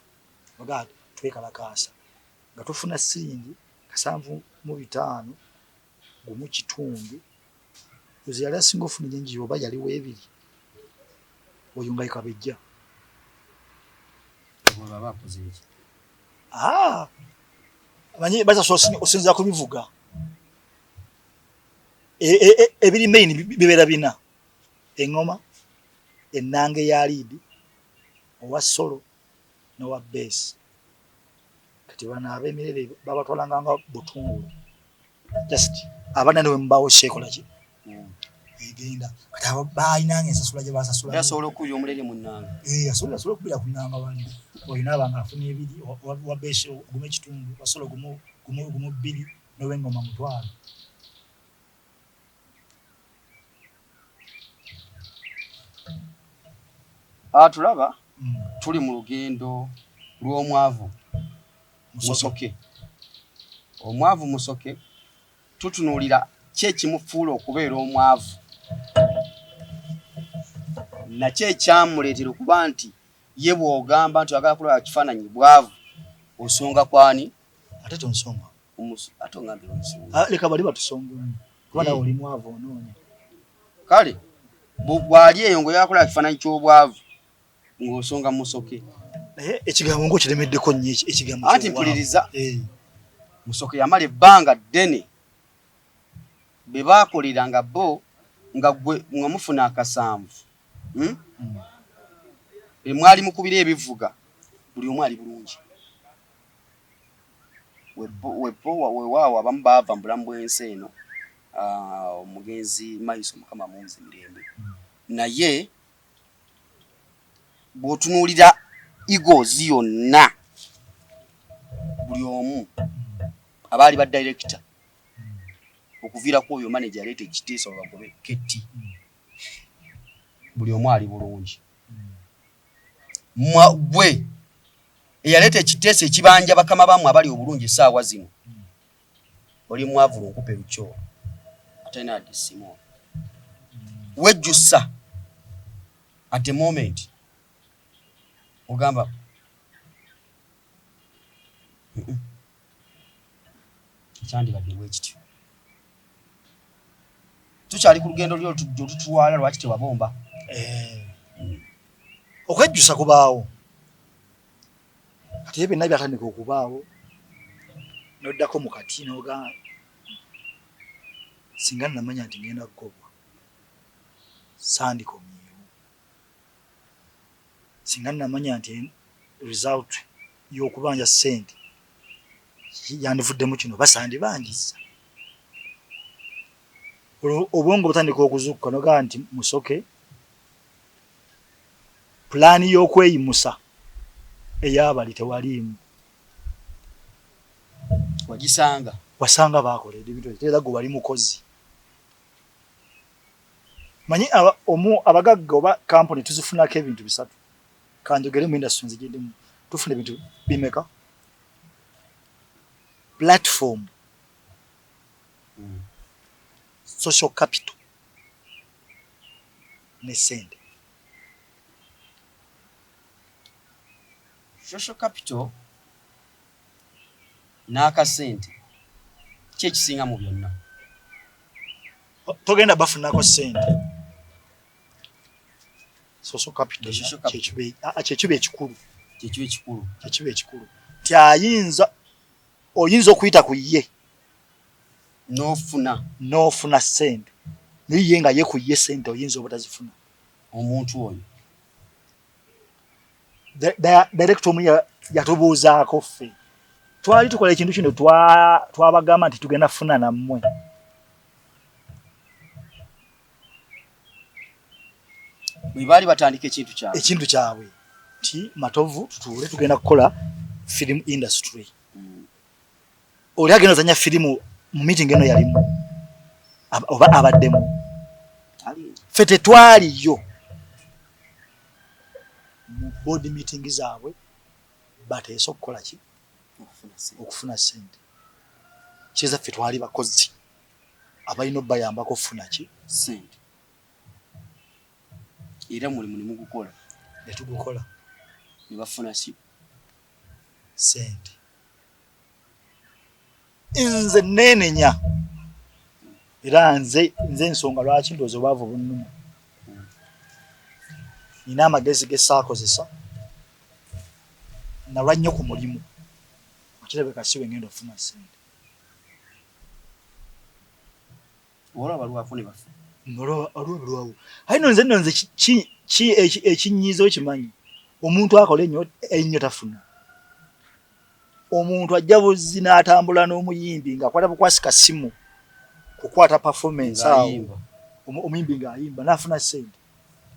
S2: bagaa twekalakaasa nga tufuna siringi 750 gumu kitundu ozi yali asinga ofuna enyenji oba yaliwo ebiri oyo nga ikabejja manyi baza osinza kubivuga ebiri main bibeera bina engoma ennanga eya liidi owa solo n'owa besi kati bano ab'emirere babatwalanga nga butungulu just abana newe mubaawo kyekola ki egenda kati abo baalinanga ensasula gye basasula
S1: yasobola okubira omulere mu nnanga
S2: asobola okubira ku nnanga wali olina abanga afuna ebiri wa besi gumu ekitundu wasolo gumu 2 n'ow'engoma mutwalo
S1: tulaba tuli mu lugendo lw'omwavu Musoke. Omwavu Musoke tutunuulira ki ekimufuula okubeera omwavu nakyo ekyamuleetera okuba nti ye bw'ogamba nti oyagala kulaba kifaananyi bwavu osonga kwani
S2: ate tonsonga
S1: ate ongambira omusonga
S2: leka bali batusongemu kuba nawe oli mwavu onoonya
S1: kale bw'ali eyo ng'oyagala kulaba kifaananyi ky'obwavu ng'osonga Musoke
S2: naye ekigambo ng'okiremeddeko nnyo ekigambo
S1: anti mpuliriza Musoke yamala ebbanga ddene be baakoleranga bo nga gwe mufuna akasanvu mwali mukubira ebivuga buli omu ali bulungi wewaawo abamu baava mu bulamu bw'ensi eno omugenzi Maiso Mukama munzi mirembe naye bw'otunuulira igozi yonna buli omu abaali ba director okuviirako oyo manager aleeta ekiteeso bagobe ketti buli omu ali bulungi gwe eyaleeta ekiteeso ekibanja bakama bammwe abali obulungi essaawa zino oli mwavu lunkupe lukyo atalina adisimu wejjusa at the moment ogamba kyandibadde bwe kityo tukyali ku lugendo lyo tutwala lwaki tewabomba
S2: okwejjusa kubaawo kati ebyo nabyo byatandika okubaawo noddako mu kati noga singa namanya nti ngenda kugobwa sandikomyewo singa namanya nti result y'okubanja ssente yandivuddemu kino basandibangiza obwongo butandika okuzuukuka nogaa nti Musoke pulaani y'okweyimusa ey'abali tewaliimu wasanga baakola ebintu era gwe wali mukozi manyi abagagga oba kampuni tuzifunako ebintu bisatu kanjogere mu industry nzigiddemu tufuna ebintu bimeka platform social capital ne sente.
S1: Social capital n'akasente ki ekisinga mu byonna?
S2: Togenda bafunako sente. Social capital kyekiba ekikulu. Kyekiba ekikulu. Oyinza okuyita ku ye n'ofuna sente naye ye nga ye ku ye sente oyinza obutazifuna.
S1: Omuntu oyo
S2: director omu yatubuuzaako ffe twali tukola ekintu kino twabagamba nti tugenda funa nammwe
S1: bwe baali batandika ekintu
S2: kyabwe ti Matovu tutuule tugenda kukola film industry. Oli agenda ozanya firimu mu meeting eno yalimu oba abaddemu ffe tetwaliyo mu board meeting zaabwe bateese okukola ki okufuna sente kiza ffe twali bakozi abalina obbayambako okufuna ki
S1: sente era mulimu ne mugukola
S2: ne tugukola
S1: ne bafuna si
S2: sente. Nze nenenya era nze ensonga lwaki ndowooza obwavu bunnuma nina amagezi gesaakozesa nalwa nnyo ku mulimu akirabika si we ngenda okufuna sente
S1: olwabalwako ne bafa
S2: olwabalwawo aye nze ekinyiizo kimanyi omuntu akola ennyo tafuna. Omuntu ajja buzzi n'atambula n'omuyimbi ng'akwata bukwasika simu kukwata performance awo omuyimbi ng'ayimba n'afuna sente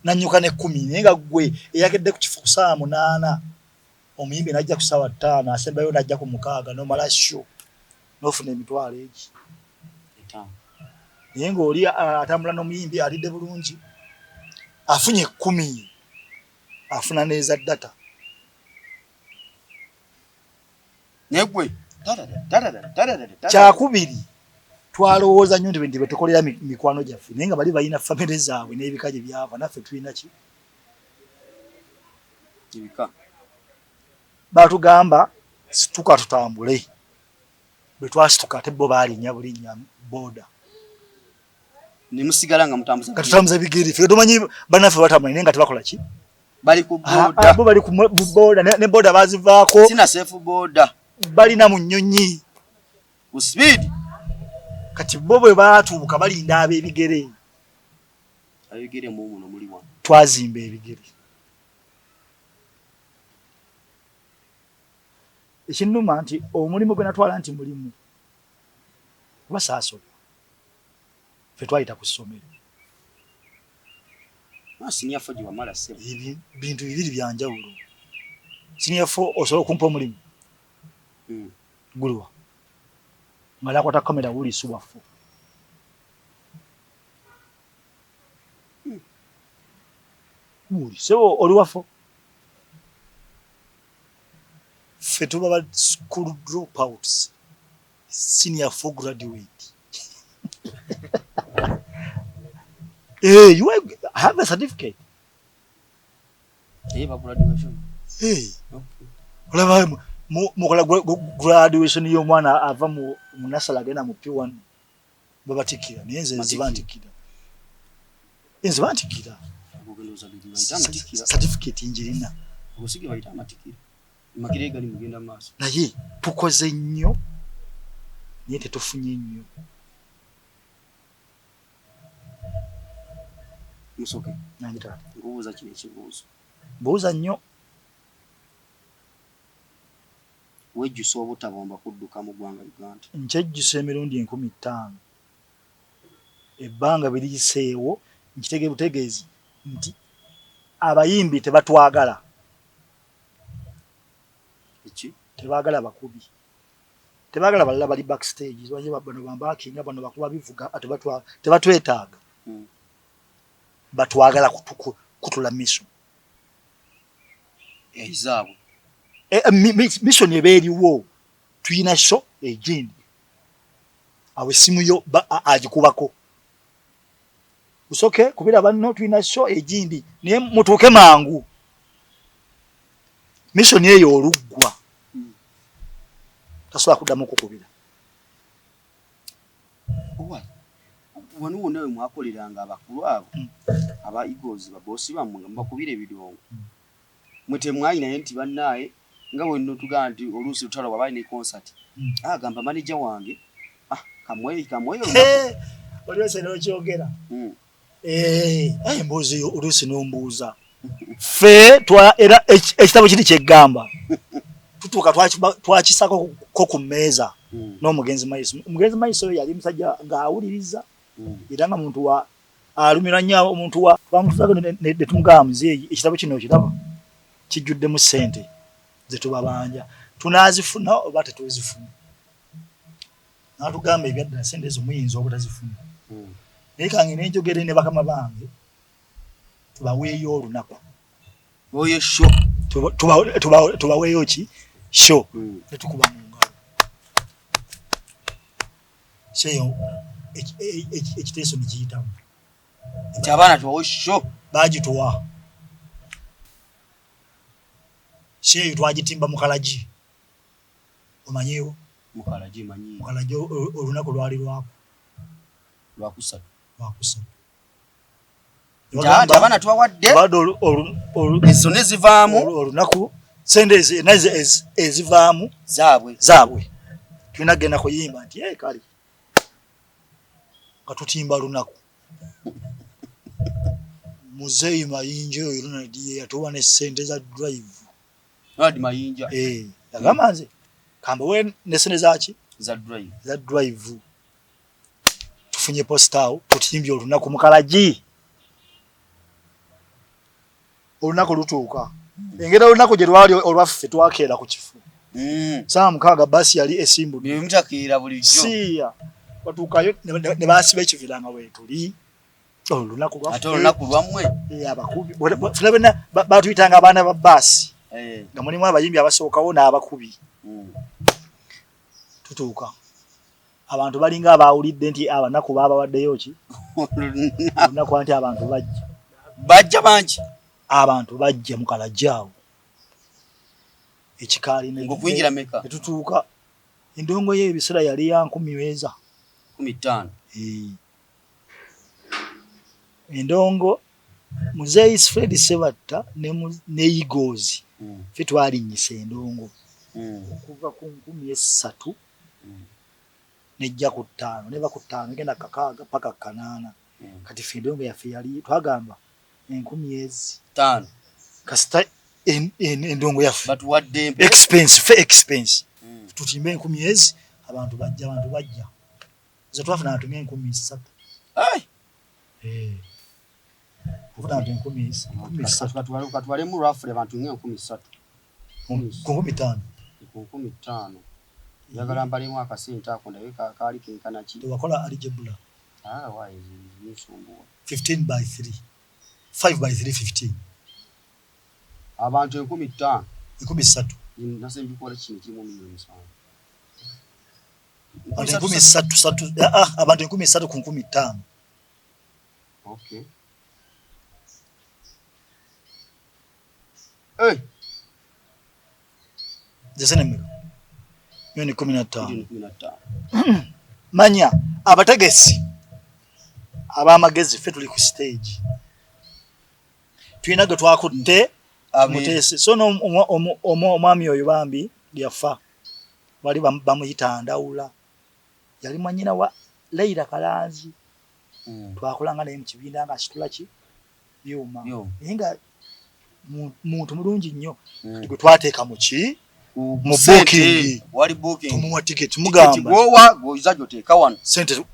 S2: nannyuka ne 10 naye nga ggwe eyakedde ku kifo ku ssaawa 8 omuyimbi n'ajja ku ssaawa 5 asembayo n'ajja ku 6 n'omala sho n'ofuna emitwalo egi naye ng'oli atambula n'omuyimbi alidde bulungi afunye 10 afuna n'eza data
S1: negwe
S2: kyakubiri twalowooza nnyo nti bwe tukolera mikwano gyaffe naye nga bali balina famire zaabwe n'ebika gye byava naffe tulina ki
S1: ebika
S2: batugamba situka tutambule bwe twasituka ate bo baalinnya bulinnya booda
S1: ne musigala nga
S2: tutambuza bigere ffe tumanyi bannaffe batambula naye nga tebakola ki
S1: bali ku booda
S2: bo bali ku booda ne booda bazivaako
S1: sina safe booda
S2: balina mu nnyonyi
S1: ku speed
S2: kati bo bwe baatuuka balinda ab'ebigere
S1: mu muno muli wano
S2: twazimba ebigere ekinnuma nti omulimu gwe natwala nti mulimu basaasolwa ffe twayita ku ssomero
S1: siniafo gye wamala ssebo
S2: bintu bibiri byanjawulo siniafo osobola okumpa omulimu guliwa nga nakwata kamera wuli suwafo wuli sebo oli wafo ffe tuba ba school dropouts senior 4 graduate you have a certificate
S1: graduation
S2: olaba mukola graduation y'omwana ava mu nasala agenda mu P1 babatikira naye nze nzibantikira enze bantikira certificate njirina
S1: obusige bayita amatikira makire gali mugenda maaso
S2: naye tukoze nnyo naye tetufunye nnyo
S1: Musoke
S2: nange taata
S1: ngubuuza kino ekibuuzo
S2: buuza nnyo
S1: wejjusa obutabomba kudduka mu ggwanga Uganda
S2: nkyejjusa emirundi 50 ebbanga biriyiseewo nkitege butegeezi nti abayimbi tebatwagala tebagala bakubi tebagala balala bali backstage zwaje bano bambakinga bano bakuba bivuga tebatwetaaga batwagala kutula mission
S1: eizabo
S2: mission ebeeriwo tuyina show egindi awe simu yo agikubako Musoke kubira banno tuyina show egindi naye mutuuke mangu mission eyo oluggwa tasobola kuddamu kukubira
S1: wano wonna we mwakoleranga abakulu abo aba Eagles babosi bammwe nga mubakubira ebidongo mwe temwayi naye nti bannaaye nga wenno tugamba nti oluusi Lutalo wabaali ne concert agamba manager wange kamweyo
S2: oliose n'okyogera emboozi yo oluusi n'ombuuza ffe era ekitabo kiri kyeggamba tutuuka twakisako ku mmeeza n'omugenzi Maiso omugenzi Maiso oyo yali musajja ng'awuliriza era nga muntu wa alumira nnyo omuntu wa bamutuzaako ne tumugamba muzeeyi ekitabo kino okiraba kijjuddemu ssente ze tubabanja tunaazifuna oba tetuzifuna n'atugamba ebyaddala ssente ezo muyinza obutazifuna naye kange nenjogere ne bakama bange tubaweeyo olunaku
S1: oyo sho
S2: tubaweeyo ki sho netukuba mu ngalo seyo ekiteeso nikiyitamu
S1: nti abaana tubawe sho
S2: bagituwa seyo twagitimba mukalagi omanyeewo
S1: mukalagi manyi
S2: mukalagi olunaku lwali
S1: lwakusatu
S2: abaana
S1: tubawadde ezo ne zivaamu
S2: olunaku sente ezivaamu zaabwe tulina kugenda kuyimba nti kale katutimba lunaku muzeeyi mayinja oyo lunadiye yatuwa ne ssente za drive
S1: mayinja
S2: yagamba nze kambawe ne ssente zaki za drive tufunye postaawo tutimbye olunaku mukalagi olunaku lutuuka engeri olunaku gye lwali olwaffe twakeera ku kifu saa 6 basi yali
S1: esimbuddemutakiira bulijjo
S2: siya batuukayo ne basiba ekiviranga weetuli olunaku
S1: lwammwe
S2: abakubi bonna batuyitanga abaana ba baasi nga mulimu abayimbi abasookawo n'abakubi tutuuka abantu balinga abawulidde nti abanaku baabawaddeyo ki olunaku anti abantu
S1: bajja bangi
S2: abantu bajja mukalajjaawo ekikaali
S1: ng'okuyingira meka
S2: netutuuka endongo y'ebiseera yali ya 10
S1: 15
S2: endongo muzeeyi Fred Sebatta ne Eagles ffe twalinnyisa endongo okuva ku 13 nejja ku 5 neva ku 5 egenda kakaaga paka 8 kati ffe endongo yaffe yali twagamba 10,5 kasita endongo yaffe
S1: batuwadde
S2: expense tutimbe 10,000 abantu bajja ze twafuna atumye 13 ofuna atumye 13
S1: katwale mu rafule abantu 13 15 yagala mbalemu akasente ako ndabe kaali kenkana ki
S2: tewakola alijebula
S1: wayi nisumbuwa
S2: 15 by 3 5 by 3 15
S1: abantu 15
S2: 13
S1: nase mbikola kino kirimu milioni
S2: 7 abantu 13 ku 15
S1: okay
S2: zesenemero milioni 15 manya abategesi abamagezi ffe tuli ku stage tuyina gwe twakutte mutese so no omwami oyo bambi yafa bali bamuyita Ndawula yali mwanyina wa Leila Kalanzi twakolanga naye mu kibiina nga asitula ki byuma nga muntu mulungi nnyo gwe twateeka mu ki mu booking
S1: wali booking
S2: tumuwa ticket mugamba
S1: goiza joteeka wano
S2: sente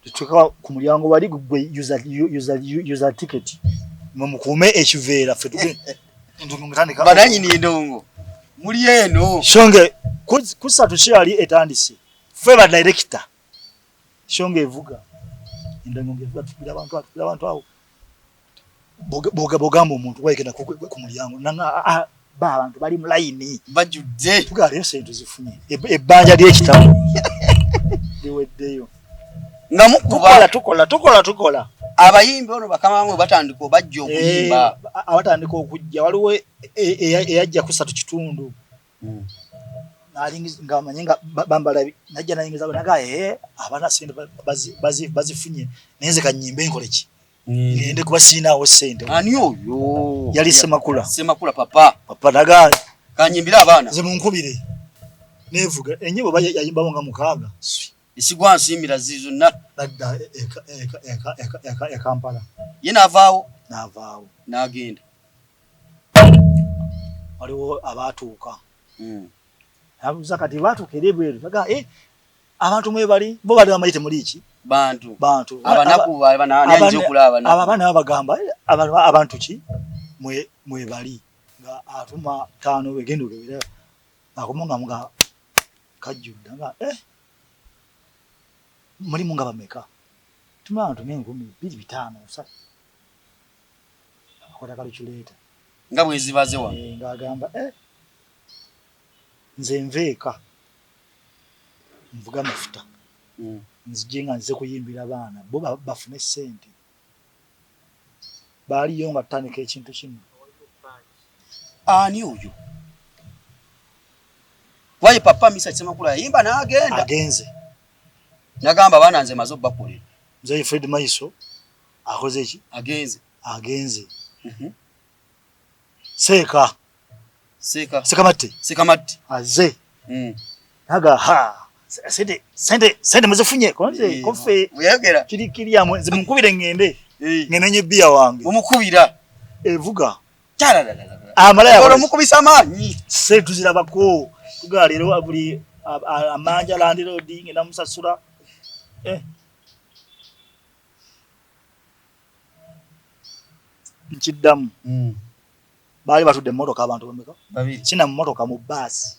S2: tutuka ku mulyango wali gwe user ticket mukume ekiveera ffe tugenda
S1: badanyi ni ndongo muli eno
S2: shonge kusatu kyali etandise ffe ba director shonge evuga ndongo ngevuga abantu awo bogamba omuntu wayekena ku mulyango nanga abantu bali mu line
S1: bajudde
S2: tugale sente zifunye ebbanja ly'ekitabo liweddeyo
S1: nga mukuba
S2: tukola
S1: abayimbi ono bakama bamwe batandika bajja okuyimba
S2: abatandika okujja waliwo eyajja kusatu kitundu nalingiza ngamanyi nga bambala najja nayingiza naga abana sente bazifunye nenze kanyimbe enkoleki ngende kuba sinaawo sente
S1: ani oyo
S2: yali semakula
S1: papa naga kanyimbira abana
S2: ze munkubire nevuga enyibo yayimbawo nga mukaaga
S1: isigwa nsimira zizo na
S2: nadda Kampala
S1: yena avaawo n'agenda
S2: waliwo abatuuka abuza kati batuuka eri ebweru baga abantu mwe bali bo bali bamayite muli ki
S1: bantu
S2: abanaku
S1: abananyanji okulaba
S2: abana bagamba abantu ki mwe bali nga atuma 5 begendo gebira akomonga mga kajjudda nga muri munga bameka tumantu ngengumi 25 usa akola calculator
S1: nga bwezibaze wa
S2: nga agamba nze nveeka mvuga mafuta nzijenga nze kuyimbira abana bo bafune sente bali yonga tanika ekintu kino
S1: ani oyo waye papa misa Semakula yimba n'agenda
S2: agenze
S1: nagamba bana nze mazo bakolera
S2: nze Fred Maiso akoze ki agenze sekamate aze naga sente muzifunye konze kofe
S1: uyagera
S2: kiri amwe nze munkubire ngende ngenenye bia wange
S1: umukubira
S2: evuga
S1: amala ya mukubisa amanyi
S2: se tuzirabako tugalero buli amanja landiro dingi na musasura nchiddamu bali batudde mmotoka abantu bameka
S1: babiri
S2: kina mmotoka mu basi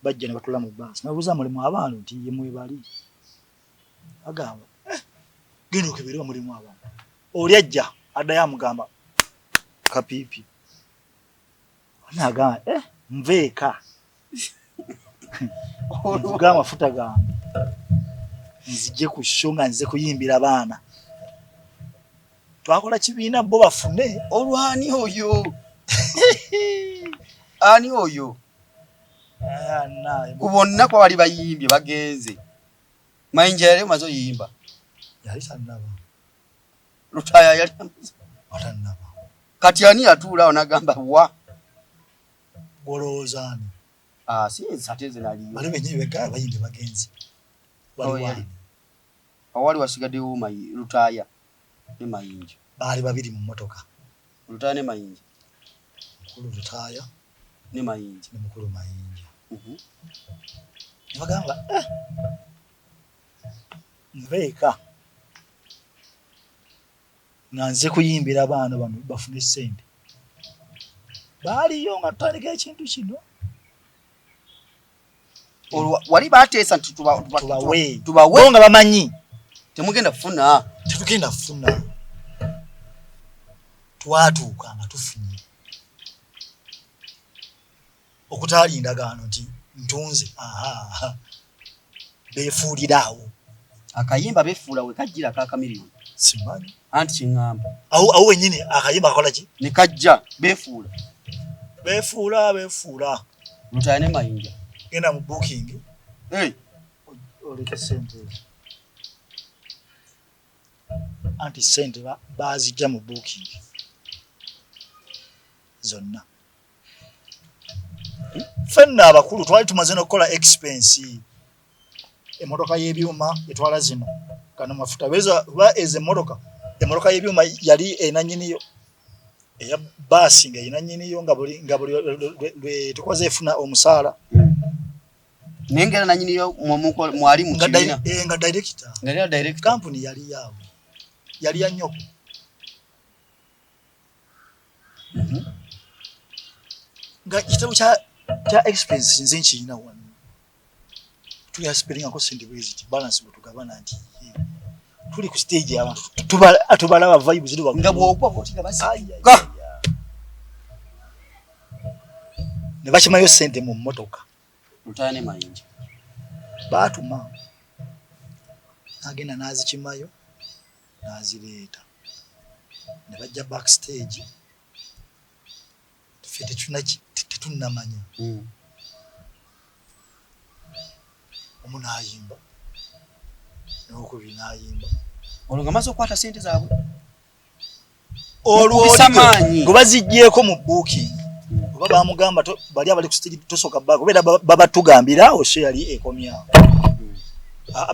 S2: bajja ne batula mu basi nabuza mulimu abantu nti yemwe bali agamba gendo kebere mulimu abantu oli ajja adaya mugamba kapipi naga mveeka mvuga amafuta gange nzije kushonga nze kuyimbira abana twakola kibiina bo bafune
S1: olwani oyo ani oyo kubonna kwa bali bayimbye bagenze mayinja yale mazo yimba
S2: yali sanaba
S1: Lutaya yali
S2: atanaba
S1: kati ani atula onagamba wa
S2: golozani
S1: si sateze naliyo
S2: bali benyewe bayimbye bagenze wali
S1: awali wasigadde uma Lutaya ne mayinja
S2: bali babiri mu motoka
S1: Lutaya ne mayinja
S2: mukulu Lutaya
S1: ne mayinja
S2: ne mukulu mayinja bagamba nveeka nanze kuyimbira abana bano bafune sente bali yonga tandika ekintu kino
S1: wali bateesa
S2: tubawe nga bamanyi
S1: temugenda funa
S2: tetugenda funa twatuuka nga tufunye okutalinda gano nti ntunze befuulirawo
S1: akayimba befuula we kajjira ka kamiliyoni
S2: simanyi
S1: anti kingamba
S2: awo wenyini akayimba akola ki
S1: ne kajja befuula
S2: befuula
S1: Lutaya ne mayinja
S2: genda mu booking oleke sente anti sente bazijja mu booking zonna fenna abakulu twali tumaze n'okukola expense emotoka y'ebyuma etwala zino kano mafuta beza ba emotoka y'ebyuma yali enanyiniyo eya basi nga enanyiniyo nga buli lwe tukoze efuna omusaala
S1: nengera nanyiniyo mwali mu kibina
S2: nga director company yali yawo yali yanyo nga kitabo cha expense nze nchina wano tuli aspiring ako sente bwezi balance butugabana nti tuli ku stage abantu tubala vibe ziri wa
S1: ngabo okwa kotinga basi
S2: ne bachimayo sente mu motoka
S1: Lutaya ne mayinja
S2: batuma agenda nazichimayo nazileta ne bajja backstage tufite tunamanya omunayimba n'okubina ayimba
S1: olunga maso kwata sente zaabwe
S2: olwobisamanyi ngo bazijjeko mu booking oba bamugamba bali abali ku stage tosoka bago bera baba tugambira oshe yali ekomya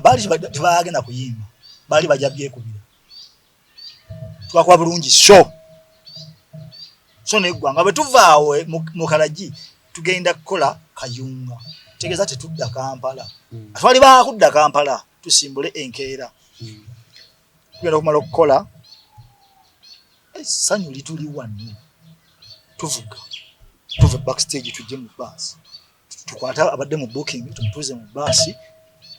S2: bali tebagenda kuyimba bali bajabye kubira twakwa bulungi so negwanga betuvaawe mu kalaji tugenda kukola kayunga tegeza tetudda Kampala atwali bakudda Kampala tusimbule enkeera tugenda kumala okukola sanyu lituli wano tuve backstage tujje mu bus tukwata abadde mu booking tumutuze mu bus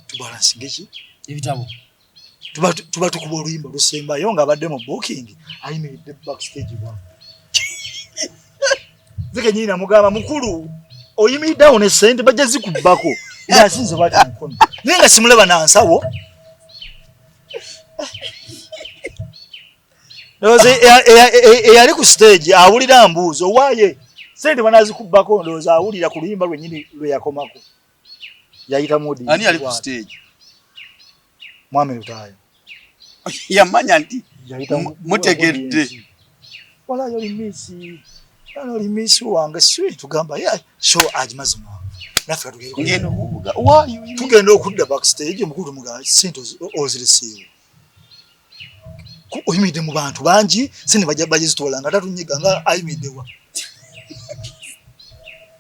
S2: tubalansingechi
S1: ebitabo
S2: tuba tukuba oluyimba lusembayo nga abadde mu booking ayimiridde backstage wano zike nyina mugamba mukulu oyimiridde awo ne sente bajja zikubbako yasinze bati mukono nenga simuleba nansawo ndoze eyali ku stage awulira mbuzo waye sente banazikubbako ndoza awulira ku luyimba lwenyini lwe yakomako yayita mudi
S1: ani ali ku stage
S2: mwami Lutaya
S1: yamanya nti
S2: mutegedde wala yoli misi oli misi wange sweet tugamba ya show ajimazima nafika
S1: ngeno kuvuga why
S2: tugenda okudda backstage mukulu muga sente ozirisiyo oyimide mu bantu banji sene bajja zitola nga tatunyiga nga ayimidewa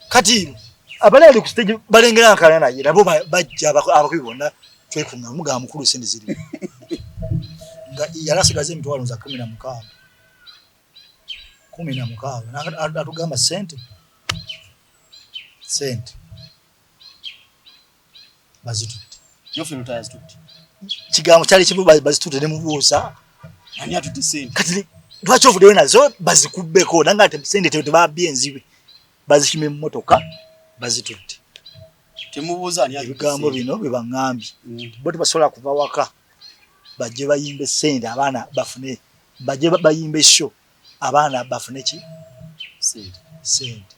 S2: kati abale ali ku stage balengera akala naye nabo bajja abakubibona twekunga muga mukulu sente ziri nga yarasigaze emitwalo za 16 atugamba sente bazitutte
S1: yofe Lutaya zitutte
S2: kigambo kyali kibu bazitutte ne mubuusa
S1: ani atutte sente
S2: kati lwaki ovuddeyo nazo bazikubbeko nanga ate sente tebabye enzibe bazikime mu motoka bazitutte
S1: temubuuza ani atutte
S2: ebigambo bino bwe baŋŋambye bo tebasobola kuva waka bajje bayimbe sente abaana bafune bajje bayimbe show abaana bafune ki sente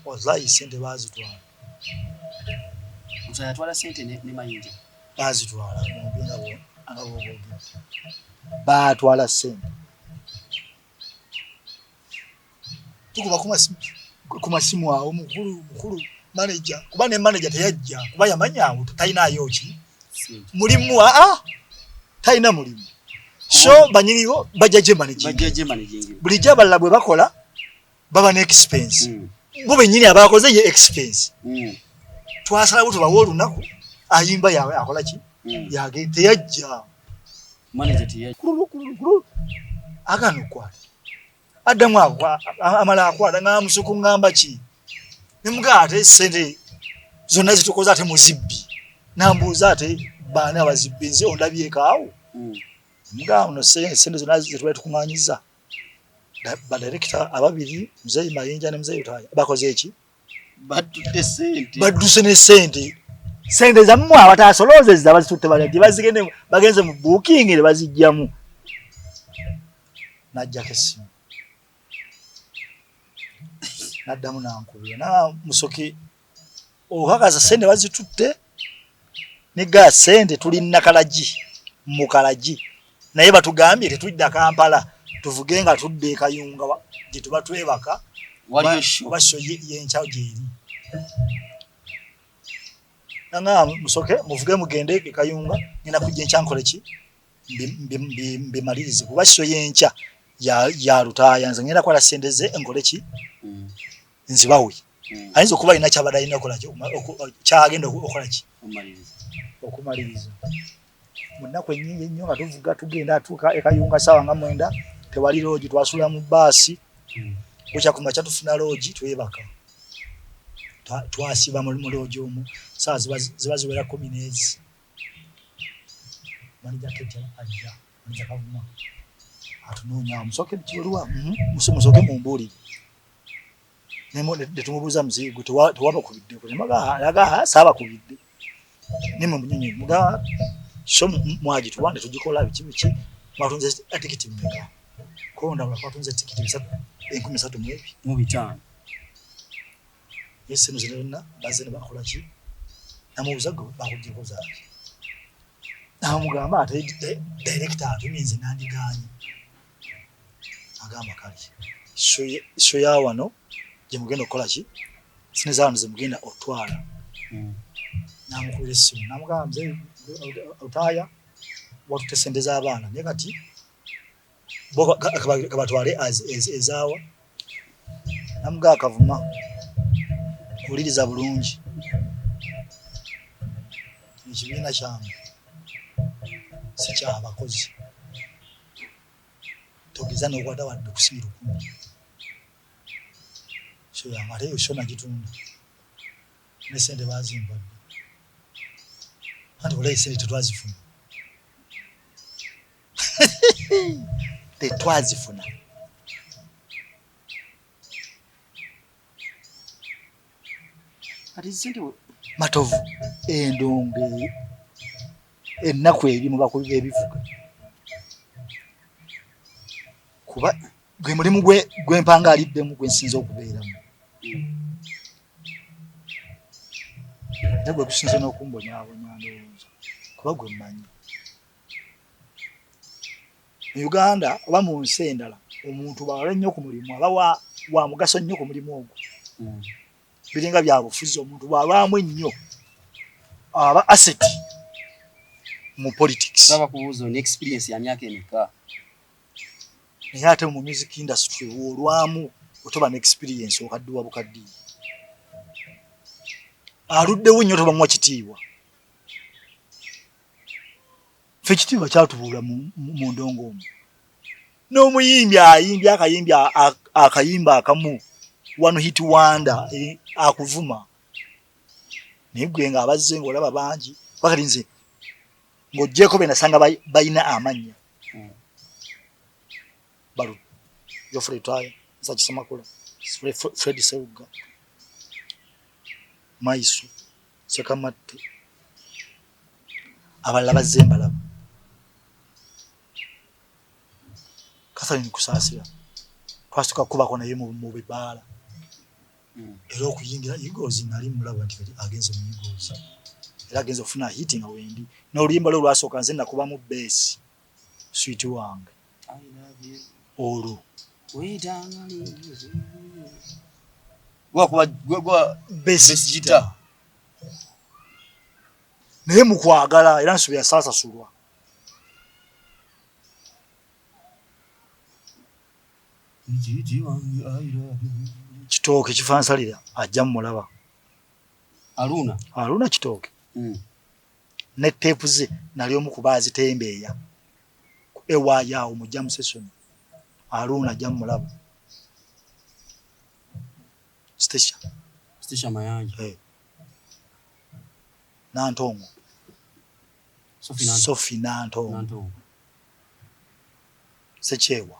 S2: wallahi sente bazitwala
S1: Lutaya twala sente ne mayinja
S2: bazitwala mu ngabo batwala sente tukuba ku masimu awo mukulu manager kuba ne manager teyajja kuba yamanyawo tayinayo ki mulimu tayina mulimu so banyiriwo bajaje managing buli jaballa bwe bakola baba ne expense bo benyini abakoze ye expense twasala buto bawo lunaku ayimba yawe akola ki yagente yajja
S1: manager teyajja
S2: agano kwa adamu akwa amala akwa nga musuku ngamba ki nimugate sente zonna zitukoza ate muzibbi nambuza ate bana abazibbi nze ondabyekaawo nga no sente zonna zitukumanyiza ba director ababiri mzee mayinja ne mzee Lutaya bakoze eki baduse ne sente zamwe abatasoloze zabazitutte balati bazigende bagenze mu booking ne bazijjamu najja kesimu naddamu nankubira na Musoke okakaza sente bazitutte Niga Sente tuli nakalaji mukalaji naye batugambye tetudda Kampala tuvuge nga tudde Kayunga gye tuba twebaka basho yencha jeri nanga Musoke muvuge mugende Kayunga nina kujja encha nkoleki mbimalirize kubasho yencha ya Lutaya nze ngenda kola sendeze enkoleki nzibawe ayinza okuba ina kyabada ina kola kyagenda okolaki okumaliriza munaku ennyingi nnyo nga tuvuga tugenda atuuka Kayunga sawa nga 9 tewali loogi twasula mu baasi kucha kumacha tufuna loogi twebaka twasiba mu loogi omwo saa ziba ziwera 10 n'ezi manija kete ajja manija kavuma atunoonya Musoke bikiruwa Musoke mumbuli nemo tumubuza mzigo tewaba kubidde ko nemaga alaga saba kubidde nimo munyinyi muga so mwaji tuwande tujikola biki batunze tikiti mmeka konda batunze tikiti bisatu 13 mu bitano yese nuzena bazene bakola ki namubuzago bakujikoza namugamba ate director atuminze nandiganye agamba kali so ya wano je mugenda okola ki sinezano ze mugenda otwala namukubira essimu namugamba mzee Lutaya watutesendeza abaana naye kati bo kabatwale ezawa namuga akavuma kuliriza bulungi ekibiina kyange si ky'abakozi togeza n'okwata wadde kusiira 10 so yamale yo shona gitunda ne sente bazimbadde ati wala sente tetwazifuna tetwazifuna ati sente matovu endonge ennaku eri mu bakubi b'ebivuga kuba gwe mulimu gw'empanga aliddemu gwensinza okubeeramu nagwe gusinze n'okumbonyaabonya ndowooza kuba gwe mmanyi mu Uganda oba mu nsi endala omuntu bw'aba nnyo ku mulimu aba wa mugaso nnyo ku mulimu ogwo biringa byabufuzi omuntu bw'abaamu ennyo aba asset mu politics
S1: saba kubuuza ni experience ya myaka emeka
S2: naye ate mu music industry olwamu otoba ne experience okaddiwa bukaddi aluddewo nnyo toba mwa kitiibwa fe kitiibwa kyatubuula mu ndongo omwo n'omuyimbi ayimbi akayimba akamu one hit wonder akuvuma naye gwe nga abazze ng'olaba bangi bakati nze ng'oggyeko be nasanga bayina amannya balu Geoffrey Lutaya Nsakisemakula Fred Sewuga Maiso Sekamatte abalala bazze mbalaba Catherine Kusaasira twasituka kubako naye mu bibaala era okuyingira Eagles nali mulaba nti agenze mu Eagles era agenze ofuna hitting awendi n'oluyimba lwe lwasooka nze nakuba mu bass sweet wange I love you olu
S1: gwa
S2: bass guitar naye mu kwagala era nsubi yasasasulwa kitooke kifansalira ajja mulaba Aruna kitooke ne tape ze nali omu kubaazi tembeeya ewaayawo mu jam session Aruna ajja mulaba
S1: Stisha Mayanja
S2: Nantongo Sophie Nantongo Sechewa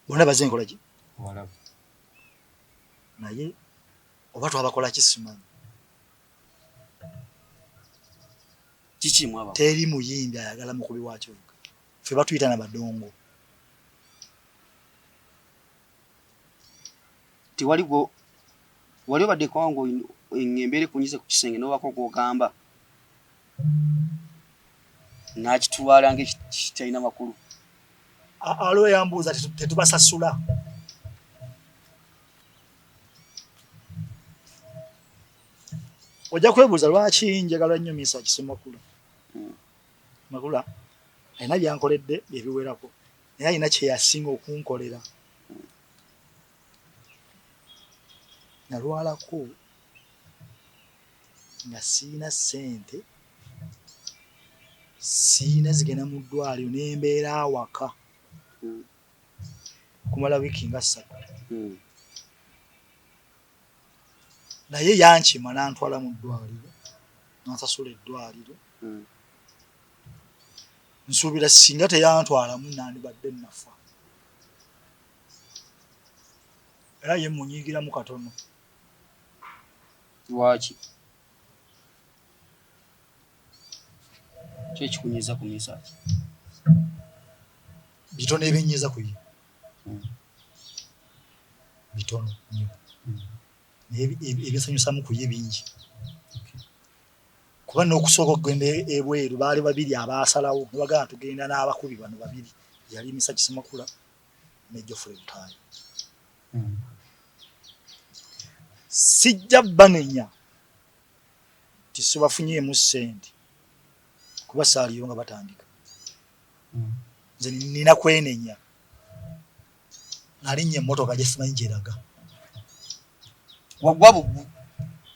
S2: bonna bazenkola ki
S1: wala
S2: naye oba twabakola kisimanyi
S1: chichi mwaba
S2: teri muyimbi ayagala mukubi wa kivuga fe batuyita na badongo
S1: ti waliwo badde kwango ngembere kunyize ku kisenge n'obako gw'ogamba n'akitwala ng'ekitalina makulu.
S2: Aliwo yambuuza tetubasasula. Ojja kwebuuza lwaki njagala nnyo Misa Kisemakula. Makula alina byankoledde ebiwerako naye alina kye yasinga okunkolera. Nalwalako nga siina ssente, siina zigenda mu ddwaliro n'embeera awaka kumala wiiki nga 3. Naye yankima n'antwala mu ddwaliro n'ansasula eddwaliro. Nsuubira singa teyantwalamu nandibadde nafa. Era ye munyiigiramu katono.
S1: Lwaki? Kiki ekikunyiiza ku Misa?
S2: Bitono ebinyiiza ku ye. Bitono nnyo. Naye ebyesanyusamu ku ye bingi. Kuba n'okusooka okugenda ebweru baali babiri abaasalawo ne bagamba tugenda n'abakubi bano babiri. Yali Misa Kisemakula ne Lutaya. Sijja banenya nti sibafunyeemu ssente kuba saaliyo nga batandika. Nze nina kwenenya. Nalinnya emmotoka gye simanyi gyeraga.
S1: Wagwa buggu.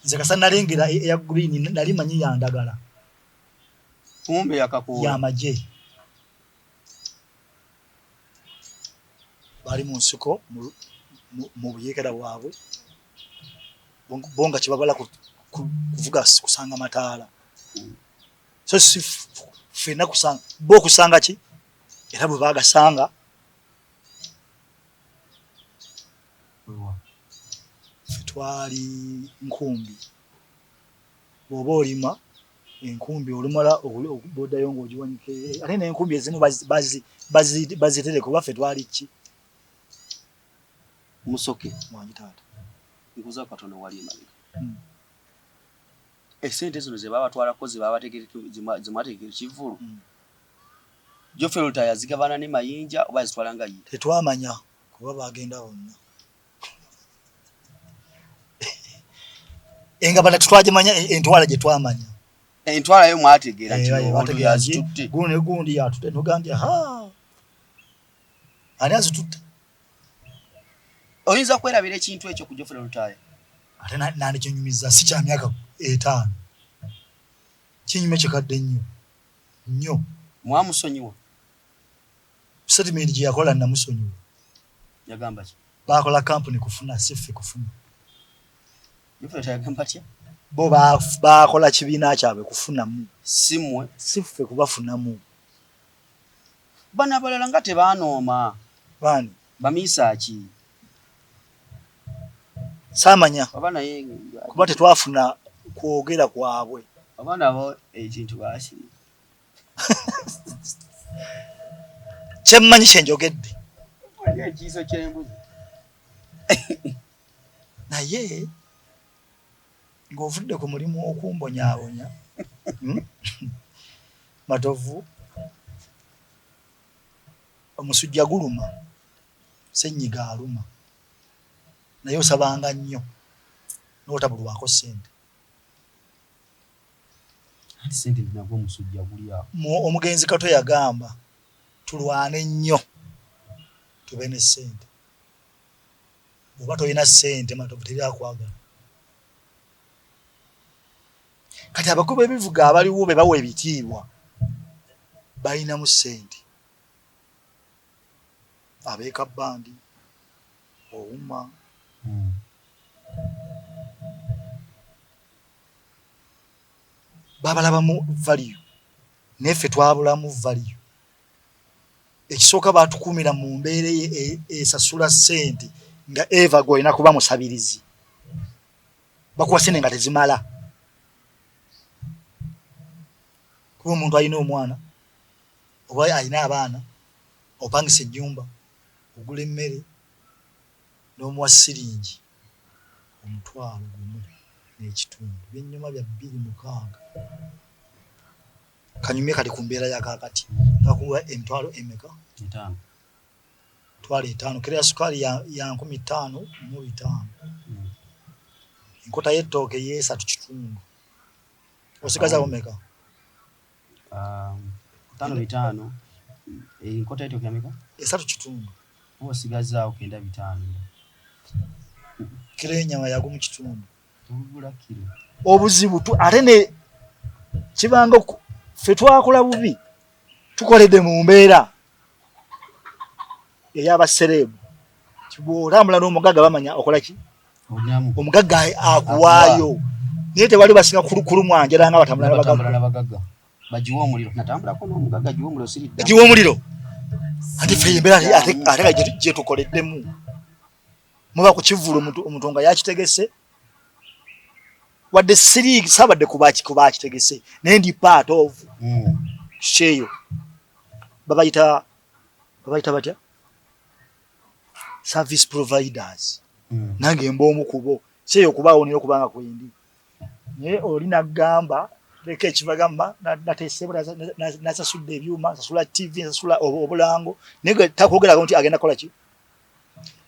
S2: Nze kasa nalengera eya green nali manyi yandagala.
S1: Kumbe yakakoola.
S2: Yamagye. Bali mu nsiko mu buyeekera bwabwe. Bonga kibabala kuvuga kusanga mataala. So si fena kusanga bo kusanga ki era bwe bagasanga twali nkumbi. Bw'oba olima enkumbi olumala bodayo ng'ogiwanike ate n'enkumbi ezimu bazitereka kuba ffe twali ki
S1: Musoke
S2: mwanyi taata
S1: nkuza katono wali emabega. Esente zino ze babatwalako ze babateekera kivulu. Joffe Lutaya zigabana ne mayinja oba zitwala nga ye.
S2: Tetwamanya kuba bagenda bonna. Engabana tetwagimanya entwala gye twamanya.
S1: Entwala yo mwategeera nti yazitutte.
S2: Gundi yatutte nogambye ani azitutte.
S1: Oyinza kwerabira ekintu ekyo ku Joffe Lutaya.
S2: Ate nandi kinyumiza si kya myaka 5. Kinyume kikadde nnyo.
S1: Mwamusonyiwa.
S2: Settlement gye yakola namusonyiwa.
S1: Yagamba ki?
S2: Bakola kampuni kufuna siffe kufuna.
S1: Joffe Lutaya yagamba ki?
S2: Bo bakola kibiina kyabwe kufunamu.
S1: Simwe.
S2: Siffe kubafunamu.
S1: Bana balala nga tebaanooma.
S2: Bani?
S1: Bamisa ki?
S2: Saamanya.
S1: Baba naye
S2: kuba tetwafuna kwogera kwabwe.
S1: Abaana bo ekintu baasiri.
S2: Kyemmanyi kye njogedde.
S1: Wali ekiiso ky'embuzi.
S2: Naye ng'ovudde ku mulimu okumbonyaabonya matovu omusujja guluma ssenyiga aluma naye osabanga nnyo n'otabulwako ssente.
S1: Ati ssente nagwo omusujja guli awo.
S2: Omugenzi Kato yagamba tulwane nnyo tube ne ssente. Bw'oba tolina ssente matovu teri akwagala. Kati abakuba ebivuga abaliwo be bawa ebitiibwa balinamu ssente. Abeeka bbandi Ouma babalabamu value neffe twabulamu value. Ekisooka batukuumira mu mbeera esasula ssente nga Eva gw'olina kuba musabirizi. Bakuwa ssente nga tezimala. Kuba omuntu alina omwana oba alina abaana opangisa ennyumba ogula emmere n'omuwa siringi 1,000 n'ekitundu byennyuma bya 2,600 kanyumye kali ku mbeera ya kakati kakuwa emitwalo emeka
S1: 5
S2: twala 5 kira sukali ya 15,500 enkota y'ettooke ye 3 kitundu osigaza omeka
S1: 5 enkota y'ettooke ameka
S2: 3 kitundu
S1: osigaza 9
S2: kira enyama yago mu kitundu
S1: tugula kilo
S2: obuzibu ate ne kibanga ffe twakola bubi tukoledde mu mbeera ey'abaserebu kibw'otambula n'omugagga bamanya okola ki omugagga akuwaayo naye tewali basinga kulumwa njala nga batambula
S1: n'abagagga bagiwa omuliro natambulako n'omugagga giwa omuliro siridda
S2: giwa omuliro ate ffe embeera ate nga gye tukoleddemu muba ku kivulu omuntu nga yakitegese wadde siri sabadde kubakitegese naye ndi part of sheyo babayita batya service providers nange mboomu kubo sheyo okubaawo nira okubanga kwendi naye oli nagamba leka ekivagamba natesebula nasasudde ebyuma nsasula TV nsasula obulango naye takwogeraga nti agenda kola ki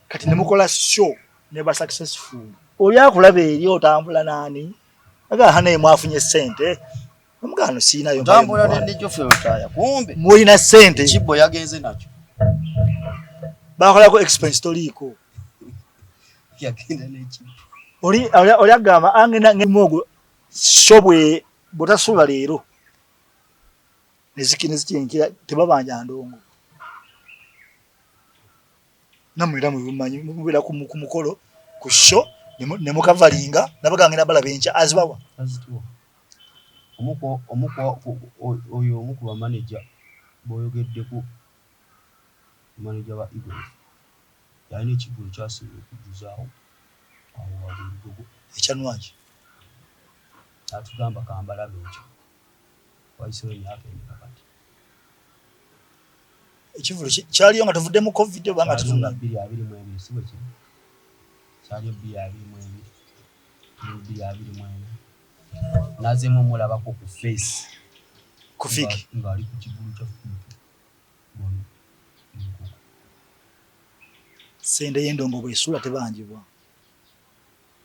S2: kati nemukola show neba successful oli akulaba eri otambula nani aga hane mwafunye sente omugano sina yo
S1: tambula n'ejo ffe Lutaya kumbe
S2: mulina sente
S1: kibbo yagenze nakyo
S2: bakolako expense toliko
S1: yagenda n'ekibbo
S2: oli agamba angena ng'emogo shobwe botasula leero nezikinkira tebabanja ndongo namwira mubimanyi mubira ku mukolo ku show ne mukavalinga nabagangena bala bencha azibawa
S1: omuko oyo omuko wa manager boyogedde ku manager wa Eagles yani ekigulu kyasibe okujuzaawo awo wabugogo
S2: ekyanwaje
S1: atugamba kambala bencha waisowe yake nikakati
S2: ekivulu kyaliyo nga tuvudde mu covid banga tutunga
S1: 222 sibo ki kyaliyo 222 nazemu mulabako ku face
S2: kufiki
S1: ngali ku kigulu kya
S2: sende yendongo bwesula tebanjibwa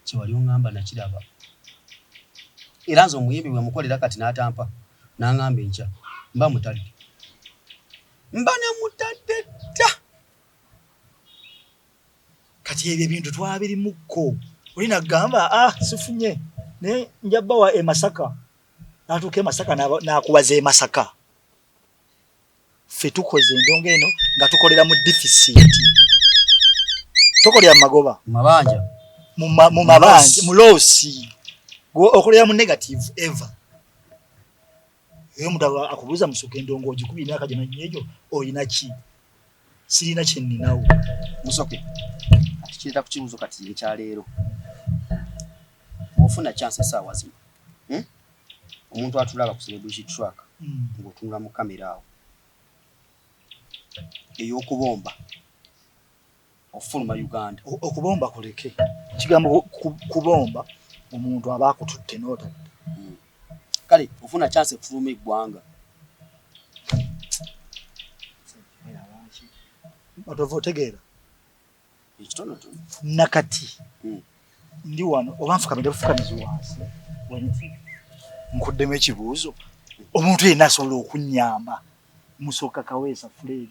S1: kiwali ongamba nakiraba era nzo omuyimbi bwe mukolera kati n'atampa n'angamba encha mba mutadde ta
S2: kati ebyo ebintu twabiri mukko oli nagamba sifunye ne njabbawa Masaka natuke Masaka nakubaza Masaka ffe tukoze endongo eno nga tukolera mu deficit tukolera magoba
S1: mabanja
S2: mu mabanja mu losi okolera mu negative ever mudaba akubuza Musoke endongo ogikubi n'aka jana nyejo oyina ki sirina kye nninawo
S1: Musoke akikirita ku kibuzo kati ekya leero ofuna chance sawa zima omuntu atulaba ku celebrity track ng'otunula mu kamera awo ey'okubomba ofuluma Uganda
S2: okubomba kuleke kigambo kubomba omuntu aba akututte nota
S1: kale ofuna chance kufuluma eggwanga
S2: otovotegeera
S1: ekitono tu
S2: nakati ndi wano oba nfukamire bufukamizi wansi wanti nkuddemu ekibuuzo omuntu yenna asobola okunnyamba Musoke Kaweesa Fred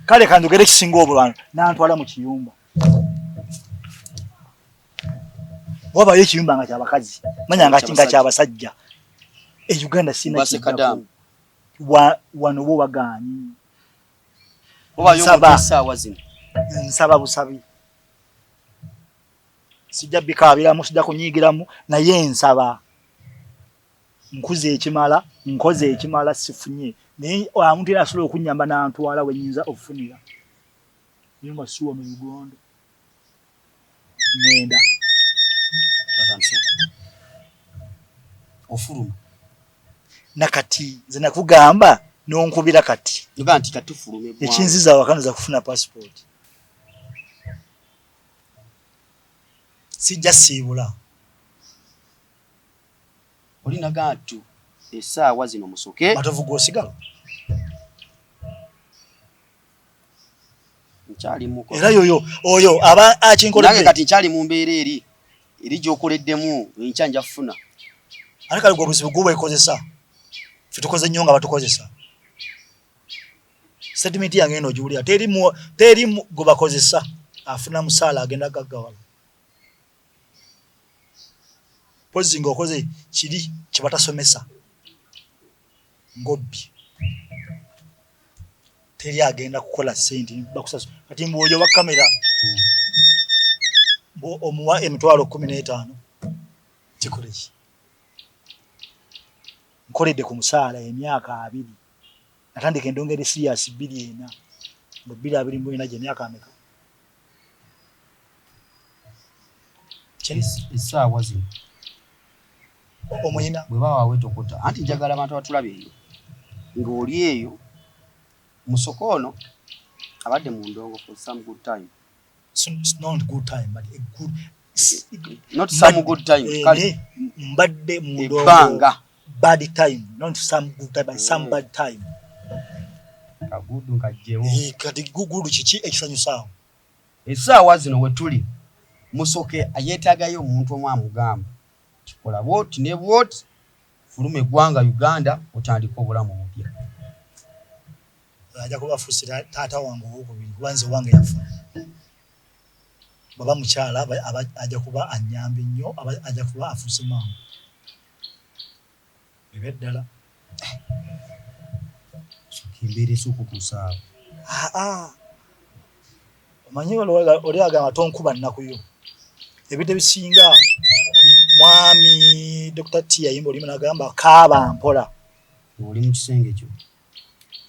S2: kale kanjogera ekisinga obulwano nantwala mu kiyumba wabayo ekiyumba nga kyabakazi manya nga kyabasajja Uganda sina
S1: kadamu
S2: wano bo baganyi nsaba busabi sijja bikaabiramu sijja kunyigiramu naye nsaba nkuze ekimala nkoze ekimala sifunye naye omuntu era asobola okunyamba n'antwala wenyinza okufunira naye nga siwa mu Uganda ngenda
S1: ofuluma
S2: nakati nze nakugamba n'onkubira kati
S1: yoga nti katufulume bwa
S2: ekinziza wakanoza kufuna passport sijja siibula
S1: olina gaatu essaawa zino Musoke
S2: Matovu gwosigala
S1: nkyali muko
S2: era oyo aba akinkoledde
S1: nange kati nkyali mu mbeera eri gy'okoleddemu enkya nja kufuna
S2: ate kale gwe obuzibu gwe bwekozesa ffe tukoze nnyo nga batukozesa setimenti yange eno ogiwulira teri gwe bakozesa afuna musaala agenda gaggawala pozi ng'okoze kiri kye batasomesa ngobbi teri agenda kukola ssente bakusasa kati mbwoyo wa kamera omuwa emitwalo 15 kikole ki nkoledde ku musaala emyaka 2 natandika endongere serious 2 ena mu 2 gye myaka ameka
S1: essaawa zino
S2: omuyina
S1: bwe bawaawe tokota anti njagala abantu abatulaba eyo ng'oli eyo Musoke ono abadde mu ndongo for some good time
S2: not good time but a good
S1: not some good time
S2: kale mbadde mu ndongo
S1: ebanga
S2: bad time not some good time but some bad time
S1: kagudu nkajjewo
S2: kati gugudu kiki ekisanyusaawo
S1: essaawa zino we tuli Musoke ayeetaagayo omuntu omu amugamba kikola bwoti ne bwoti fuluma eggwanga Uganda otandika obulamu obupya
S2: ajja kubafuusira taata wange owokubiri kuba nze wange yafa baba mukyala ajja kuba anyambe nnyo ajja kuba afuuse maama ebe ddala
S1: embeera esukutuusaawo
S2: omanyi oli agamba tonkuba nnakuyo ebidde bisinga mwami Dr. T yayimba olimu nagamba kaaba mpola
S1: oli mu kisenge kyo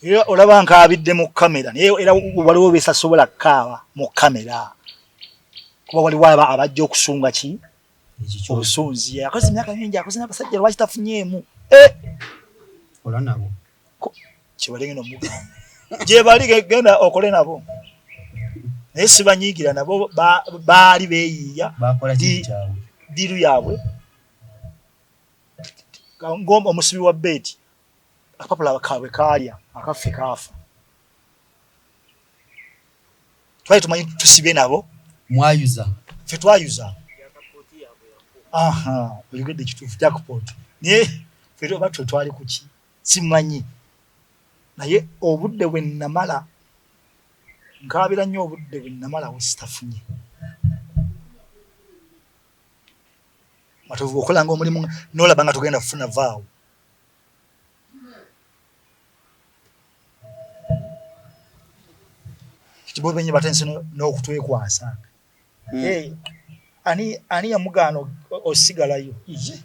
S2: era olaba nkaabidde mu kamera naye era waliwo besasobola kaaba mu kamera kuba waliwo abajja okusunga ki obusunzi akoze emyaka mingi akoze n'abasajja lwaki tafunyeemu
S1: ola nabo
S2: kibalengeno omugamba gye bali genda okole nabo naye sibanyiigira nabo baali beeyiiya diru yaabwe ng'omusibi wa beeti akapapula kaabwe kaalya akaffe kaafa twali tumanyi tusibe nabo
S1: mwayuza
S2: ffe twayuza oligedde ekituufu jackpot naye ffe oba twe twali kuki simanyi naye obudde bwe nnamala nkaabira nnyo obudde bwe nnamala wesitafunye Matovu okolanga omulimu n'olaba nga tugenda kufuna vaawo kibobenye batense n'okutwekwasa ani yamugaana osigalayo iye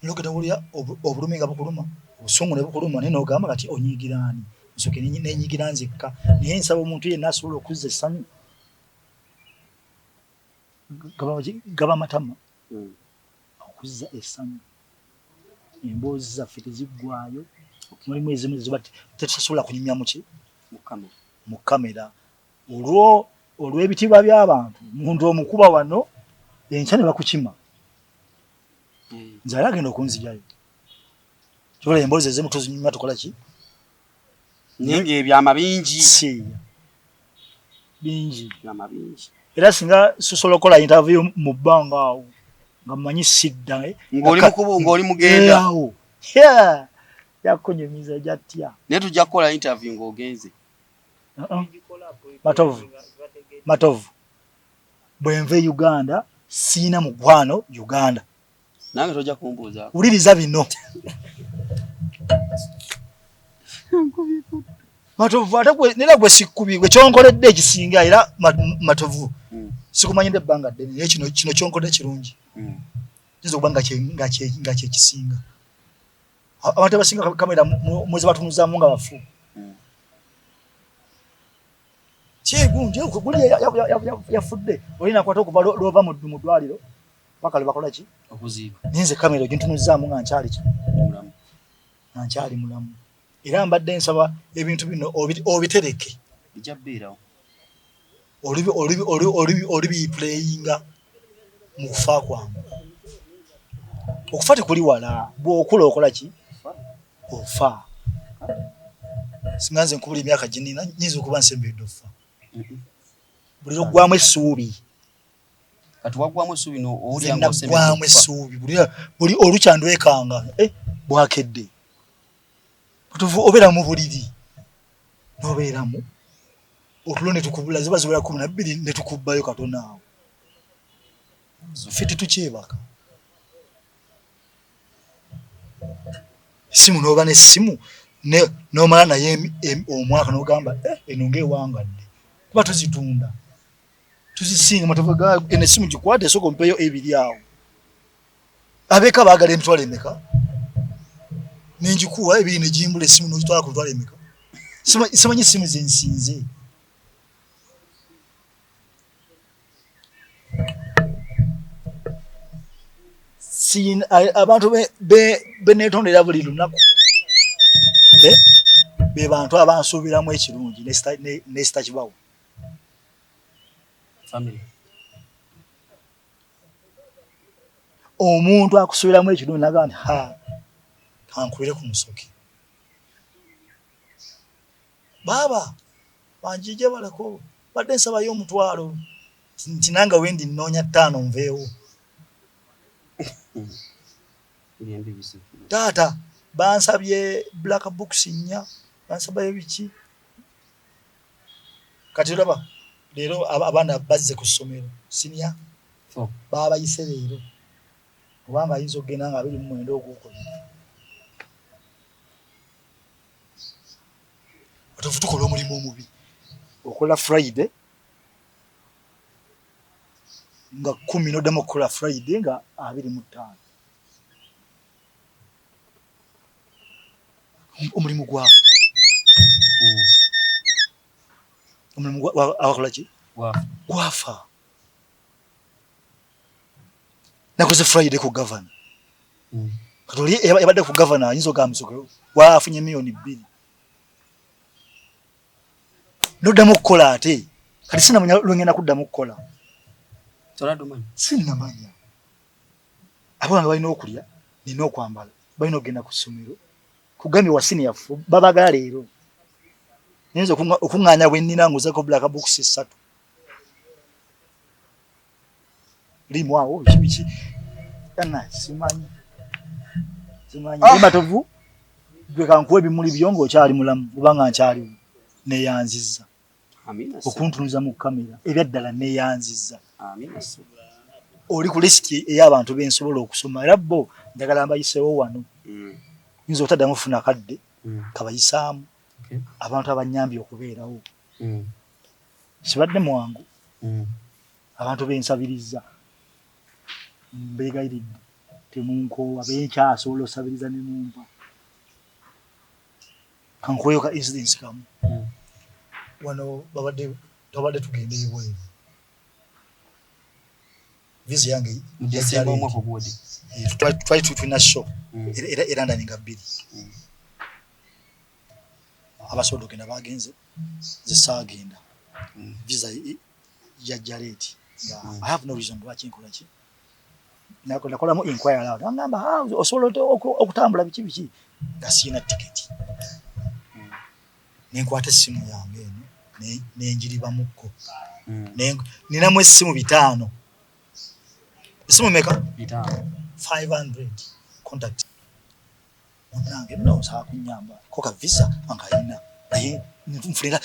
S2: nogenda wulya obulumi nga bukuluma obusungu ne bukuluma naye n'ogamba kati onyiigiraani Musoke nenyigira nzekka naye nsaba omuntu yenna asobola okuzza essanyu gaba matama okuzza essanyu emboozi zaffe teziggwayo mulimu ezimu ziba tetusobola kunyumya mu kamera olw'ebitiibwa by'abantu muntu omukuba wano enkya ne bakukima nze ali agenda okunzijayo kibola emboozi ezimu tuzinyumya tukola ki
S1: ninge ebyama bingi
S2: byama bingi era singa susobola okukola interview mu bbanga awo nga mmanyi sidda
S1: ng'oli mugenda
S2: yakunyumiza jatya
S1: naye tujja kukola interview ng'ogenze
S2: Matovu bwe nve Uganda siina mukwano Uganda
S1: nange tojja kumbuuza
S2: wuliriza bino Matovu ate nera gwe sikkubi gwe kyonkoledde ekisinga era Matovu sikumanyidde ebbanga ddene naye kino kyonkoledde kirungi kiyinza okuba nga kyekisinga abantu abasinga kamera mwezi batunuzaamu nga bafu kyegunje guli yafudde olinakwata okuva lwova mu ddwaliro paka lwe bakola ki
S1: okuziika
S2: ninze kamera gintunuzaamu nga nkyali mulamu era mbadde nsaba ebintu bino obitereke
S1: bijabirawo
S2: oli playinga mu kufa kwangu okufa tekuli wala bw'okula okola ki ofa singa nze nkubula emyaka gye nina nyinza okuba nsembedde ofa buli lwaggwamu essuubi
S1: kati waggwamu essuubi
S2: owulyanggwamu essuubi buli olukyandwekanga bwakedde tuvu obeera mu buliri n'obeeramu otulo ne tukubula ziba ziwera 12 ne tukubbayo katono awo ffe tetukyebaka essimu n'oba n'essimu n'omala naye omwaka n'ogamba eno ng'ewangadde kuba tuzitunda tuzisinga matovaga eno essimu gikwate esooka ompeeyo ebiri awo abeeka baagala emitwalo emeka nenjikuwa ebiri ne gimbula essimu n'ogitwala ku mitwalo emeka simanyi essimu ze nsinze abantu beneetondera buli lunaku be bantu abansuubiramu ekirungi nesitakibawo omuntu akusuubiramu ekirungi naga nti kankubire ku Musoke baaba banjije baleko badde nsabayo omutwalo nti nanga wendi nnoonya 5 nveewo taata bansabye black books 4 bansabayo biki kati olaba leero abaana bazze ku ssomero sinia baba bayise leero kubanga ayinza okugenda nga 29 ogwokubiri tukola omulimu omubi okola Friday nga 10 n'oddamu okukola Friday nga 25 omulimu gwafa omulimu awakola ki gwafa nakoze Friday ku governor katoli yabadde ku governor ayinza okugamba Musoke waafunye $2,000,000 n'oddamu okukola ate kati sinamanya lwengenda kuddamu okukola sinnamanya abaana balina okulya nina okwambala balina okugenda ku ssomero kugambye wa senior fu babagala leero nyinza okuŋŋaanya bwe nnina nguzeko black books 3 limu awo biki simanyi matovu gwe kankuwa ebimuli byongo okyali mulamu kubanga nkyaliwo neyanzizza okuntunuza mu kamera ebyaddala neyanzizza oli ku lisiti ey'abantu bensobola okusoma era bo njagala mbayiseewo wano nyinza okutaddamu funa kadde kabayisaamu abantu abanyambye okubeerawo kibadde mwangu abantu bensabiriza mbeegayiridde temunkoowa benkyasobola osabiriza ne mumpa kankuweyo ka incidence kamu wano babadde tugenda ebweru visa yange twali tulina show era ndaninga 2 abasobola okugenda bagenze zisaagenda visa yajja leeti I have no reason lwaki nkola ki nakolamu inquiry aloud angamba osobola okutambula biki nga siina tiketi nenkwata essimu yange eno nenjiribamukko ninamu essimu 5 essimu meka 500 contact onange no saa kunyamba koka visa angaina naye nfunira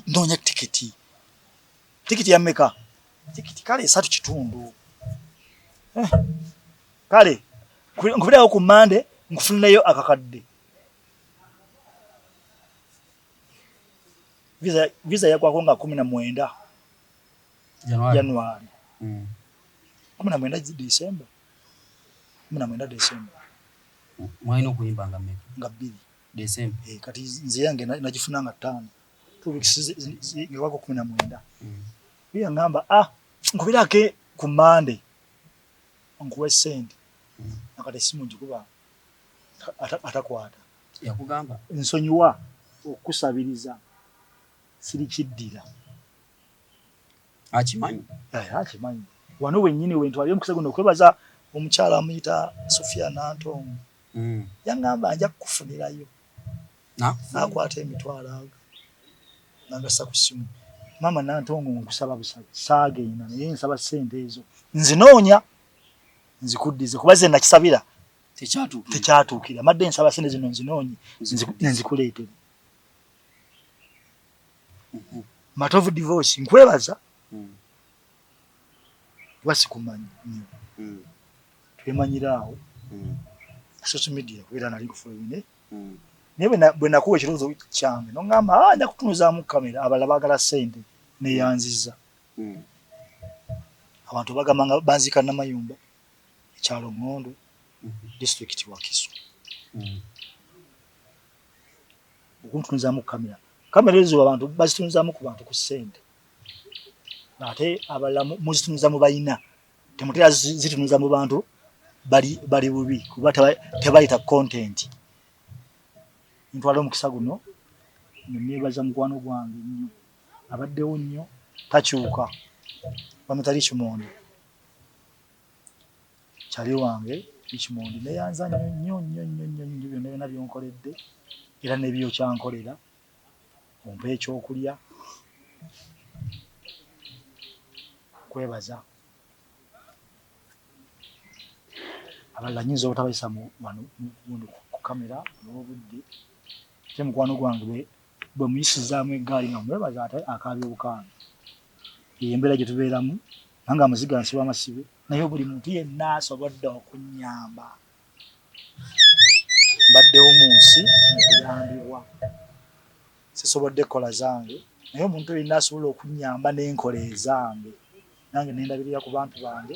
S2: ndonya tiketi ya meka tiketi kale 3 kitundu kale nkubirawo ku Monday nkufunireyo akakadde visa yakwako nga 19 January 19 December 19 December
S1: mwaino kuyimba nga
S2: 2
S1: December
S2: kati nze yange najifuna nga 5 2 weeks ngewako 19 biya ngamba nkubirake ku Monday nkuwe Sente nakati simu njikuba atakwata
S1: yakugamba
S2: nsonyiwa okusabiriza sirikiddira
S1: akimanyi
S2: akimanyi wano wennyini wentwali omukisa guno okwebaza omukyala amuyita Sofia Nantongo yaŋŋamba nja kukufunirayo nakwata emitwalo ago nagassa ku ssimu maama Nantongo nkusaba busabe saagenda naye nsaba ssente ezo nzinoonya nzikuddize kuba ze nakisabira tekyatuukira madde nsaba ssente zino nzinoonye nzikuleetere matter of divorce nkwebaza wasikumanyi nnyo twemanyiraawo social media kubeera nali kufuline naye bwe nakuwa ekirowoozo kyange noŋŋamba nja kutunuzaamu kamera abalala baagala ssente neyanziza abantu bagamba banzika Namayumba ekyalo Ŋŋondo disitulikiti Wakiso okuntunuzaamu kamera ezo abantu bazitunuzaamu ku bantu ku ssente ate abalala muzitunuza mu bayina temutera zitunuza mu bantu bali bubi kuba tebayita content ntwala omukisa guno nebaza mukwano gwange nnyo abaddewo nnyo takyuka bamutali kimondo kyali wange ekimondi neyanza nnyo byonna byonkoledde era nebyokyankolera ompa ekyokulya kwebaza abalala nyinza obutabayisa ku kamera n'obudde ate mukwano gwange bwe muyisizaamu eggaali nga mwebaza ate akaabya obukaanga eyo embeera gye tubeeramu nange amuziga nsiba amasibe naye buli muntu yenna asobodde okunnyamba mbaddewo mu nsi nkuyambibwa sisobodde kukola zange naye omuntu yenna asobola okunnyamba n'enkola ezange nange nendabirira ku bantu bange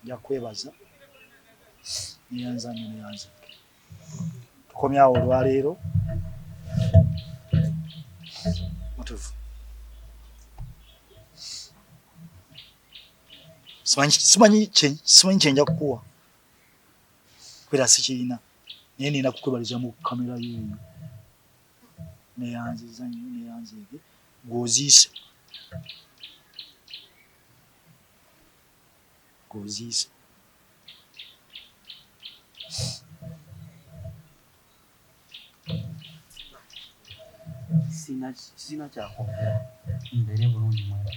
S2: nja kwebaza neyanza nnyo neyanzike tukomyawo olwaleero mutuvu simanyi kyenja kukuwa kubeera sikirina naye nina kukwebaliza mu kamera yeeyo neyanziza nnyo neyanzike gwoziise
S1: sina kyakwogera mbeere bulungi mwera